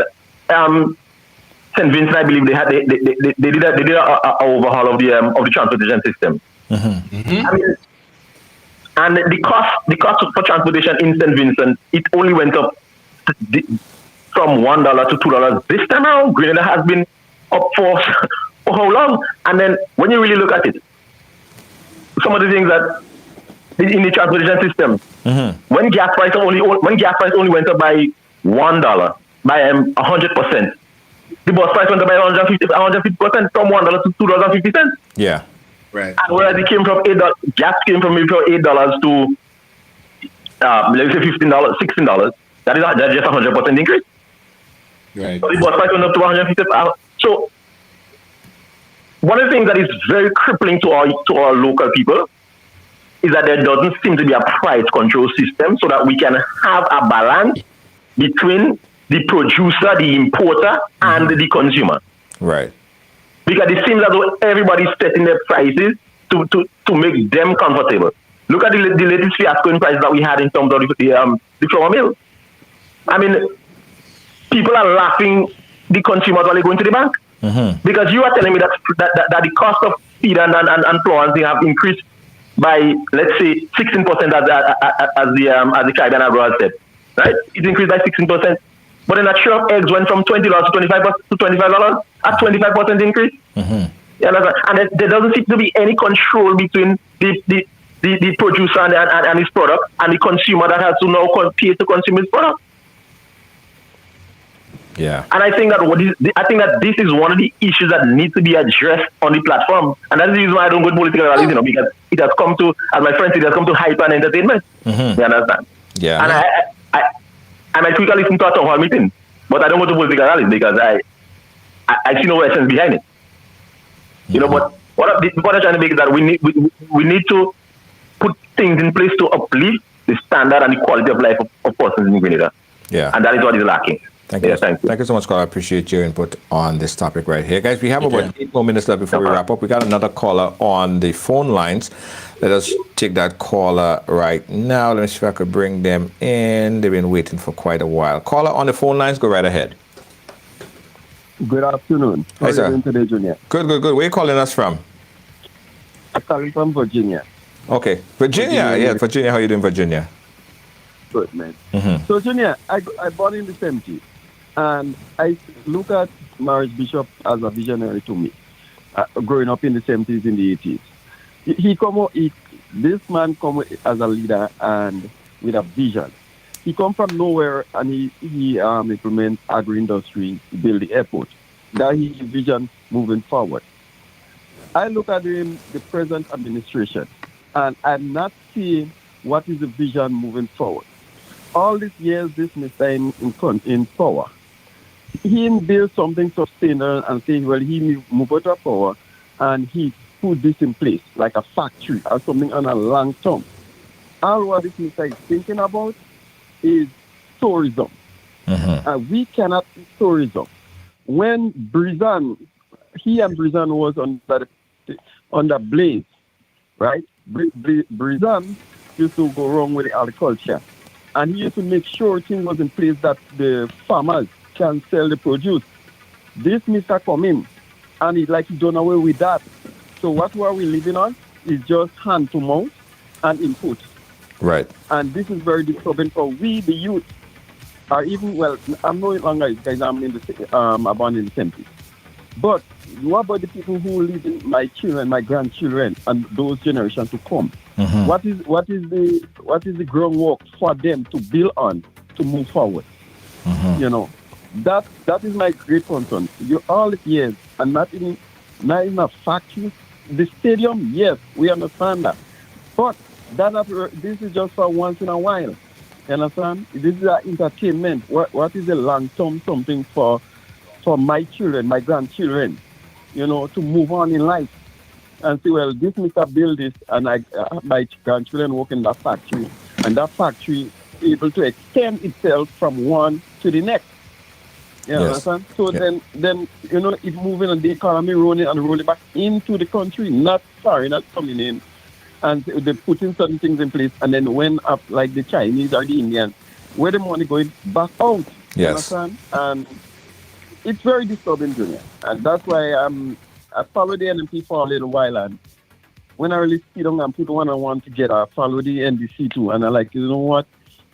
St. Vincent. I believe they did a overhaul of the transportation system.
Mm-hmm.
Mm-hmm.
I mean, and the cost for transportation in St. Vincent, it only went up from $1 to $2. This time around, Grenada has been up for how long? And then when you really look at it, some of the things that in the transportation system, mm-hmm. when gas price only went up by $1 by 100%, the bus price went up by 150% from $1 to $2.50.
Yeah.
Right.
And whereas it came from $8, gas came from $8 to let's say $15, $16. That's just 100% increase.
Right.
So the bus price went up to 150%. So one of the things that is very crippling to our local people is that there doesn't seem to be a price control system so that we can have a balance between the producer, the importer, and the consumer.
Right.
Because it seems as though everybody's setting their prices to make them comfortable. Look at the latest fiasco in prices that we had in terms of the flour mill. I mean, people are laughing the consumers while they go into the bank. Mm-hmm. Because you are telling me that the cost of feed and flour they have increased by, let's say, 16% as the Caribbean Agro has said, right? It increased by 16%. But then that share of eggs went from $20 to $25 at 25% increase. Mm-hmm. And there doesn't seem to be any control between the producer and his product and the consumer that has to now pay to consume his product.
Yeah.
And I think that this is one of the issues that needs to be addressed on the platform. And that's the reason why I don't go to political rallies, because it has come to, as my friend said, it has come to hype and entertainment. Mm-hmm. You understand?
Yeah.
And I might quickly listen to a town hall meeting, but I don't go to political rallies because I see no essence behind it. Mm-hmm. You know, but what I'm trying to make is that we need to put things in place to uplift the standard and the quality of life of persons in Grenada.
Yeah.
And that is what is lacking.
Thank you. Thank you so much, Carl. I appreciate your input on this topic right here. Guys, we have about 8 more minutes left before we wrap up. We got another caller on the phone lines. Let us take that caller right now. Let me see if I could bring them in. They've been waiting for quite a while. Caller on the phone lines, go right ahead.
Good afternoon. How are you doing today, Junior?
Good. Where are you calling us from?
I'm calling from Virginia.
Okay. Virginia. Yeah, Virginia. How you doing, Virginia?
Good, man.
Mm-hmm.
So, Junior, I born in the 70s, and I look at Maurice Bishop as a visionary to me, growing up in the 70s, in the 80s. This man come as a leader and with a vision. He come from nowhere and he implement agri-industry, build the airport. That he vision moving forward. I look at the present administration, and I'm not seeing what is the vision moving forward. All these years, this Mr. In power, he built something sustainable and say, well, he move out of power and he put this in place, like a factory or something on a long term. All what this Mr. is thinking about is tourism. We cannot do tourism. When he and Brizan was under Blaze, right? Brizan used to go wrong with the agriculture. And he used to make sure things was in place that the farmers can sell the produce. This Mr. come in, and he done away with that. So what were we living on is just hand to mouth and input.
Right.
And this is very disturbing for we, the youth, or even, well, I'm no longer, guys, I'm born in the 70s. But what about the people who live in my children, my grandchildren, and those generations to come?
Mm-hmm.
What is the groundwork for them to build on to move forward?
Mm-hmm.
You know, that is my great concern. You all these years and not in a factory. The stadium, yes, we understand that, but this is just for once in a while. You understand? This is an entertainment. What is the long term something for my children, my grandchildren, to move on in life and say, well, this Mr. build this, and my grandchildren work in that factory, and that factory is able to extend itself from one to the next. You understand? So then it's moving on the economy, rolling back into the country, not coming in. And they're putting certain things in place, and then when up like the Chinese or the Indians, where the money going back out. You understand? And it's very disturbing, Junior. And that's why I follow the NMP for a little while, and when I really sit down and put one-on-one together, I follow the NDC too. And I like, you know what?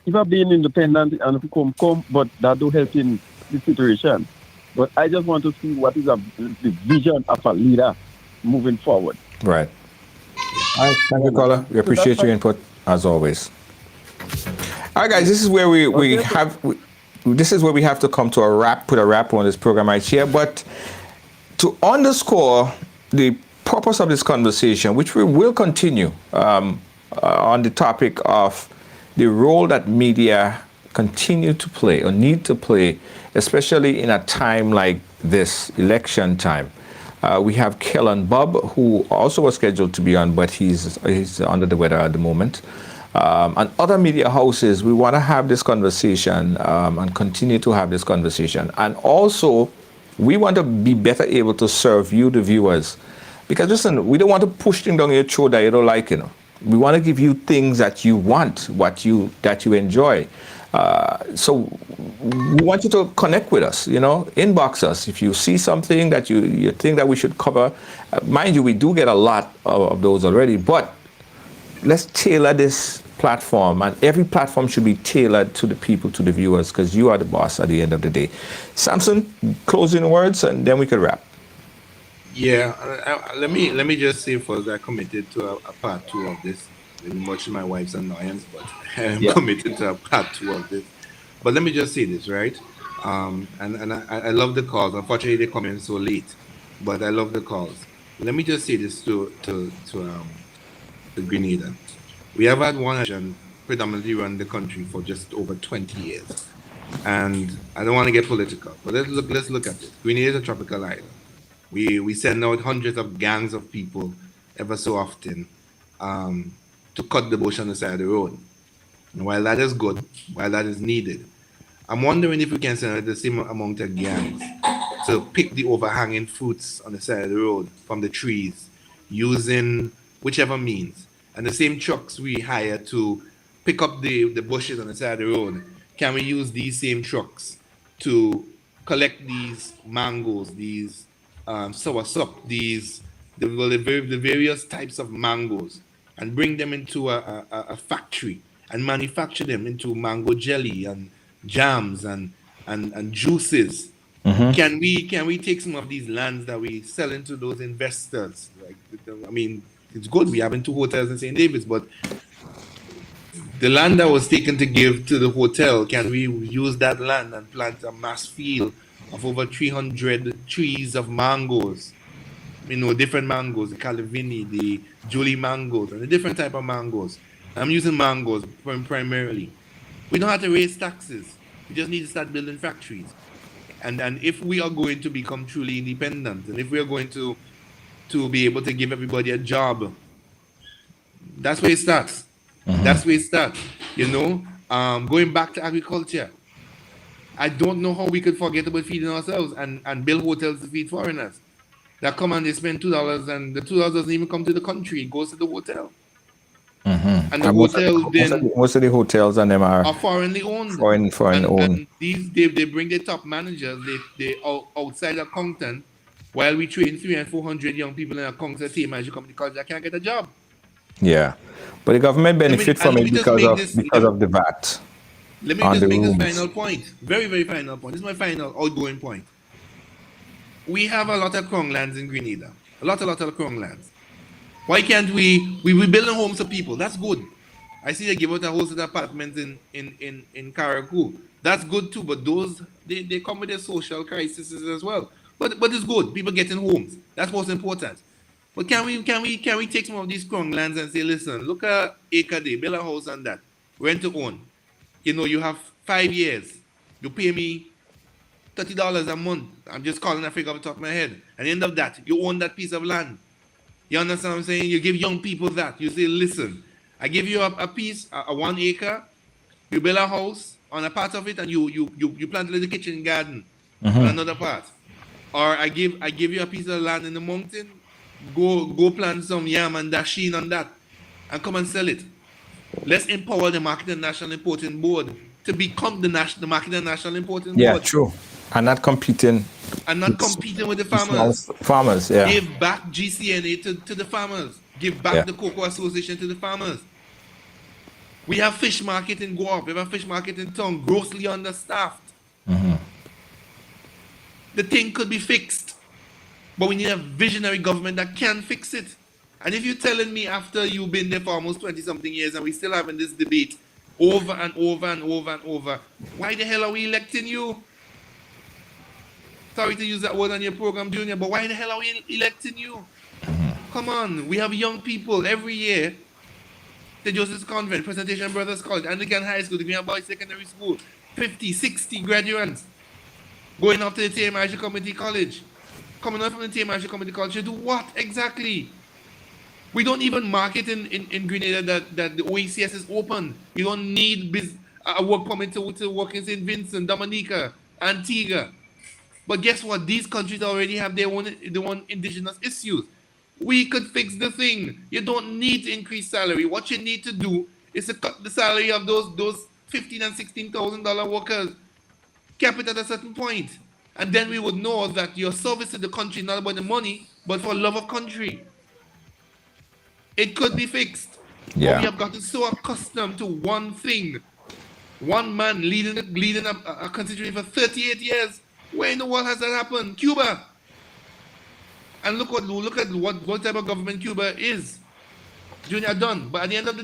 If I'm being independent and come, but that don't help in the situation. But I just want to see what is the vision of a leader moving forward.
Right. All right, thank you, caller. We appreciate your input as always. All right, guys, this is where this is where we have to come to put a wrap on this program right here. But to underscore the purpose of this conversation, which we will continue on the topic of the role that media continue to play or need to play, especially in a time like this, election time. We have Kellen Bob, who also was scheduled to be on, but he's under the weather at the moment. And other media houses, we want to have this conversation and continue to have this conversation. And also, we want to be better able to serve you, the viewers. Because listen, we don't want to push things down your throat that you don't like, We want to give you things that you want, that you enjoy. So we want you to connect with us, inbox us. If you see something that you think that we should cover, mind you, we do get a lot of those already, but let's tailor this platform, and every platform should be tailored to the people, to the viewers, because you are the boss at the end of the day. Samson, closing words, and then we can wrap.
Yeah, let me just say first, I committed to a part 2 of this. Much to my wife's annoyance, but I'm committed to a part 2 of this. But let me just say this, right? And I love the calls. Unfortunately, they come in so late, but I love the calls. Let me just say this to Grenada. We have had one nation predominantly run the country for just over 20 years, and I don't want to get political, but let's look at this. Grenada is a tropical island. We send out hundreds of gangs of people ever so often to cut the bush on the side of the road. And while that is good, while that is needed, I'm wondering if we can send out the same amount of gangs to pick the overhanging fruits on the side of the road from the trees using whichever means. And the same trucks we hire to pick up the bushes on the side of the road, can we use these same trucks to collect these mangoes, these soursop, the various types of mangoes and bring them into a factory and manufacture them into mango jelly and jams and juices. Can we take some of these lands that we sell into those investors? Like, I mean, it's good we having 2 hotels in St. David's, but the land that was taken to give to the hotel, can we use that land and plant a mass field of over 300 trees of mangoes? You know, different mangoes, the Calivini, the Julie mangoes, and the different type of mangoes. I'm using mangoes primarily. We don't have to raise taxes. We just need to start building factories. And if we are going to become truly independent, and if we are going to be able to give everybody a job, that's where it starts. That's where it starts. You know, going back to agriculture, I don't know how we could forget about feeding ourselves and build hotels to feed foreigners that come and they spend $2 and the $2 doesn't even come to the country. It goes to the hotel. And the hotel then
most of the hotels and them are
foreignly owned.
foreign owned.
And these they bring their top managers, they outside accountant, while we train 300 and 400 young people in accounting team as you come to college that can't get a job.
Yeah, but the government benefit from it because of the VAT.
Let me just make this final point. Very, very final point. This is my final outgoing point. We have a lot of Crown lands in Grenada. A lot of Crown lands. Why can't we building homes for people? That's good. I see they give out a whole set of apartments in Caracou. That's good too, but those they come with their social crises as well. But it's good. People getting homes. That's what's important. But can we take some of these Crown lands and say, listen, look at acre day, build a house on that, rent to own. You know, you have 5 years. You pay me $30 a month. I'm just calling a figure off the top of my head. At the end of that, you own that piece of land. You understand what I'm saying? You give young people that. You say, listen, I give you a piece, a 1 acre. You build a house on a part of it, and you plant a little kitchen garden on another part. Or I give you a piece of land in the mountain. Go plant some yam and dasheen on that, and come and sell it. Let's empower the Market and National Importing Board to become the Market and National Importing Board.
Yeah, true. And not competing
with the farmers.
Farmers, yeah.
Give back GCNA to the farmers. Give back the Cocoa Association to the farmers. We have fish market in Guap. We have a fish market in town, grossly understaffed. The thing could be fixed, but we need a visionary government that can fix it. And if you're telling me after you've been there for almost 20-something years and we're still having this debate over and over and over and over, why the hell are we electing you? Sorry to use that word on your program, Junior, but why the hell are we electing you? Come on, we have young people every year. The Joseph's Convent, Presentation Brothers College, Anglican High School, the Green Boys Secondary School, 50, 60 graduates going up to the TMIG Community College. Coming out from the TMIG Community College to do what exactly? We don't even market in Grenada that the OECS is open. You don't need a work permit to work in St. Vincent, Dominica, Antigua. But guess what? These countries already have their own indigenous issues. We could fix the thing. You don't need to increase salary. What you need to do is to cut the salary of those $15,000 and $16,000 workers. Cap it at a certain point. And then we would know that your service to the country not about the money, but for love of country. It could be fixed.
Yeah.
But we have gotten so accustomed to one thing. One man leading a country for 38 years. Where in the world has that happened? Cuba. And look at what type of government Cuba is. Junior done. But at the end of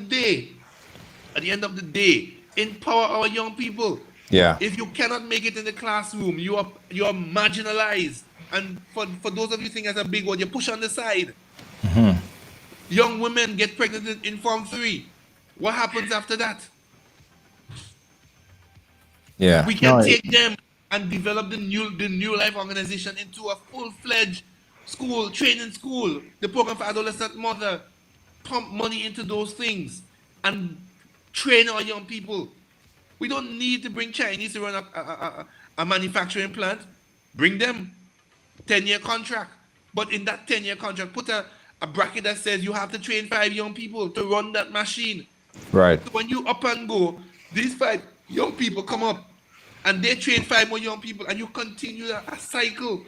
the day, empower our young people.
Yeah.
If you cannot make it in the classroom, you are marginalized. And for those of you think that's a big word, you push on the side. Young women get pregnant in Form 3. What happens after that?
Yeah.
We can take them and develop the new life organization into a full-fledged school, training school, the program for adolescent mother, pump money into those things and train our young people. We don't need to bring Chinese to run a manufacturing plant. Bring them 10-year contract. But in that 10-year contract, put a bracket that says you have to train 5 young people to run that machine.
Right.
So when you up and go, these 5 young people come up and they train 5 more young people and you continue a cycle.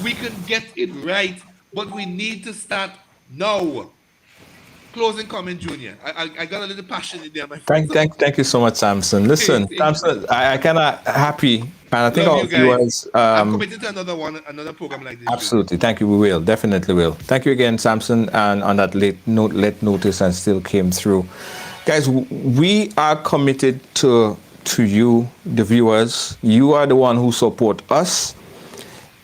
We can get it right, but we need to start now. closing comment, Junior. I got a little passion in there, my friend.
Thank you so much, Samson. Listen,
Thank
Samson, I kind of happy, and I think
Love
our
you guys.
viewers.
I'm committed to another program like this.
Absolutely. Thank you. We will. Definitely will. Thank you again, Samson, and on that late notice and still came through. Guys, we are committed to you, the viewers. You are the one who support us.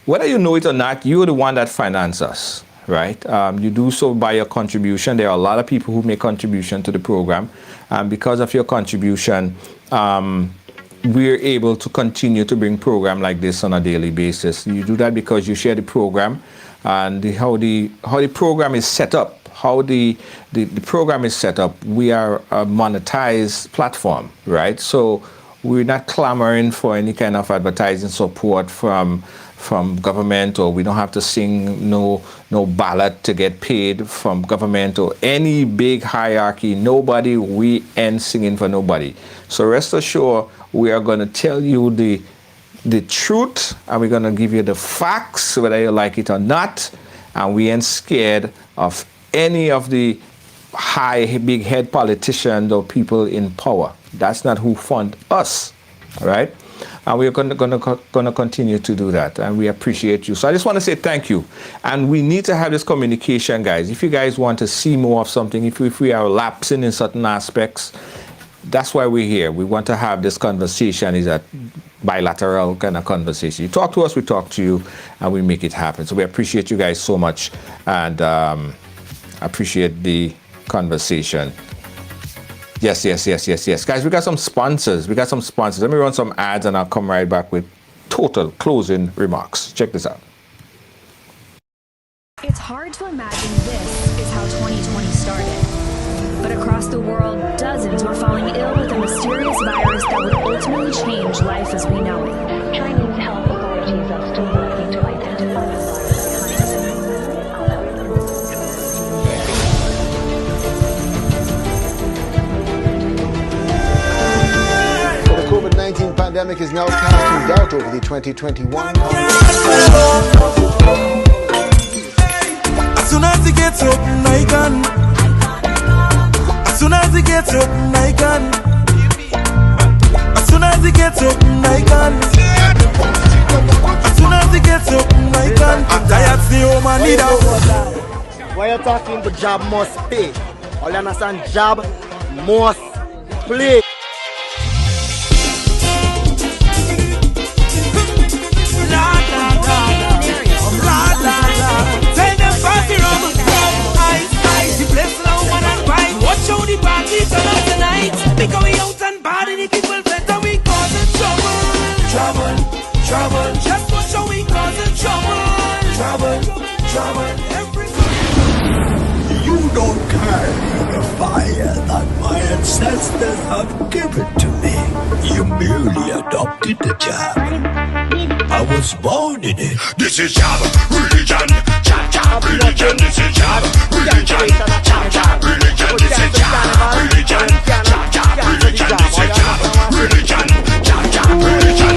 Whether you know it or not, you're the one that finance us, right? You do so by your contribution. There are a lot of people who make contribution to the program. And because of your contribution, we're able to continue to bring program like this on a daily basis. You do that because you share the program and how the program is set up. How the program is set up, we are a monetized platform, right? So we're not clamoring for any kind of advertising support from government, or we don't have to sing no ballot to get paid from government or any big hierarchy. Nobody, we ain't singing for nobody. So rest assured, we are going to tell you the truth, and we're going to give you the facts, whether you like it or not, and we ain't scared of any of the big head politicians or people in power. That's not who fund us, all right? And we're going to continue to do that, and we appreciate you. So I just want to say thank you, and we need to have this communication, guys. If you guys want to see more of something, if we are lapsing in certain aspects, that's why we're here. We want to have this conversation. Is a bilateral kind of conversation. You talk to us, we talk to you, and we make it happen. So we appreciate you guys so much, and appreciate the conversation. Yes. Guys, we got some sponsors. Let me run some ads and I'll come right back with total closing remarks. Check this out.
It's hard to imagine this is how 2020 started. But across the world, dozens were falling ill with a mysterious virus that would ultimately change life as we know it. Chinese health authorities are still working to identify the
COVID-19 pandemic is now casting doubt over the 2021
As soon as it gets open, I can. As soon as it gets open, I can. As soon as it gets open, I can. As soon as it gets open, I can. I'm tired, see home, I need a.
Why you talking? The job must pay. All you understand? Job must play.
Watch how the party turn up tonight. Because we out and bad and the people better, we causing trouble. Trouble. Just watch how we causing trouble.
You don't carry the fire that my ancestors have given to me. You merely adopted the job. I was born in it. This is job, religion, job, religion. This is job, religion, job, religion. This is job, religion, job, religion. This is job, religion, job, religion.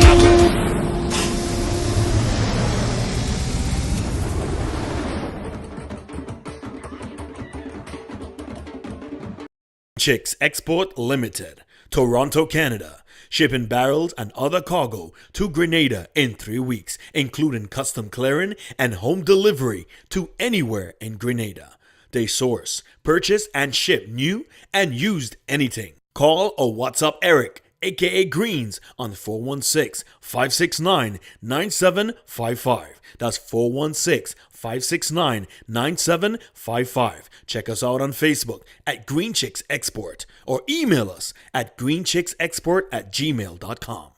Chicks Export Limited, Toronto, Canada. Shipping barrels and other cargo to Grenada in 3 weeks, including custom clearing and home delivery to anywhere in Grenada. They source, purchase, and ship new and used anything. Call or WhatsApp Eric, aka Greens, on 416-569-9755. That's 416-569-9755. Check us out on Facebook at Green Chicks Export or email us at greenchicksexport@gmail.com.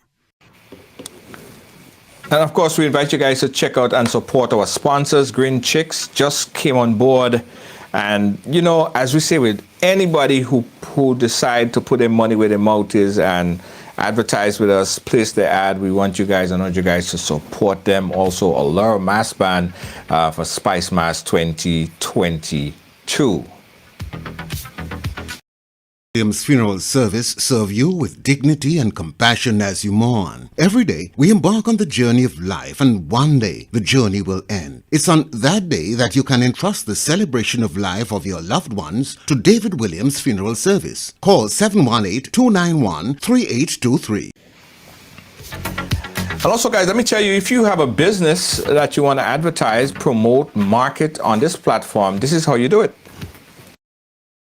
And of course, we invite you guys to check out and support our sponsors. Green Chicks just came on board. And, you know, as we say with anybody who decide to put their money where their mouth is and advertise with us, place their ad, we want you guys, I want you guys to support them. Also, a Laura Mass Band for Spice Mass 2022.
Williams Funeral Service serve you with dignity and compassion as you mourn. Every day, we embark on the journey of life, and one day, the journey will end. It's on that day that you can entrust the celebration of life of your loved ones to David Williams Funeral Service. Call 718-291-3823.
And also, guys, let me tell you, if you have a business that you want to advertise, promote, market on this platform, this is how you do it.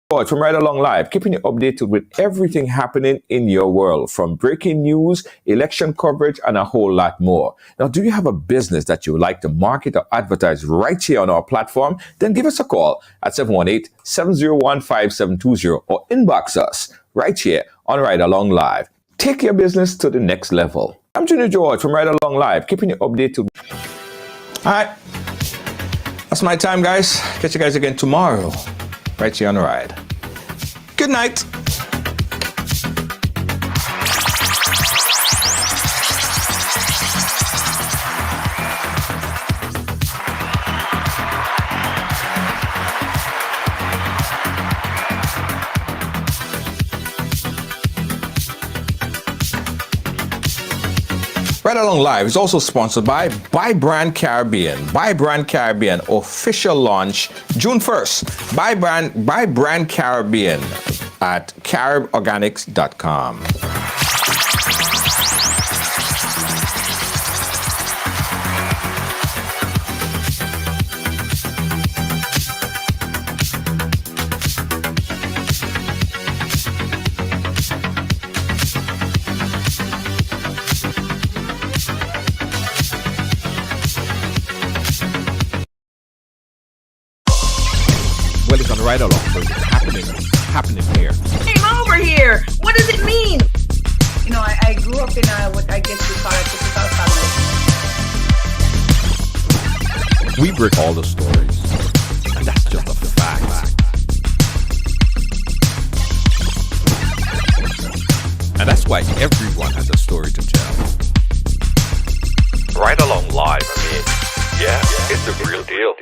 From Right Along Live, keeping you updated with everything happening in your world, from breaking news, election coverage, and a whole lot more. Now, do you have a business that you would like to market or advertise right here on our platform? Then give us a call at 718-701-5720 or inbox us right here on Right Along Live. Take your business to the next level. I'm Junior George from Right Along Live, keeping you updated. All right, that's my time, guys. Catch you guys again tomorrow, right here on Ride. Good night. Right Along Live is also sponsored by Buy Brand Caribbean. Buy Brand Caribbean official launch June 1st. Buy Brand Caribbean at cariborganics.com. Well, it's on Right Along, so it's happening here.
Came over here. What does it mean? You know, I grew up in what I guess we call a typical family.
We break all the stories, and that's just a fact. And that's why everyone has a story to tell.
Right Along Live, I mean, yeah, it's the real deal.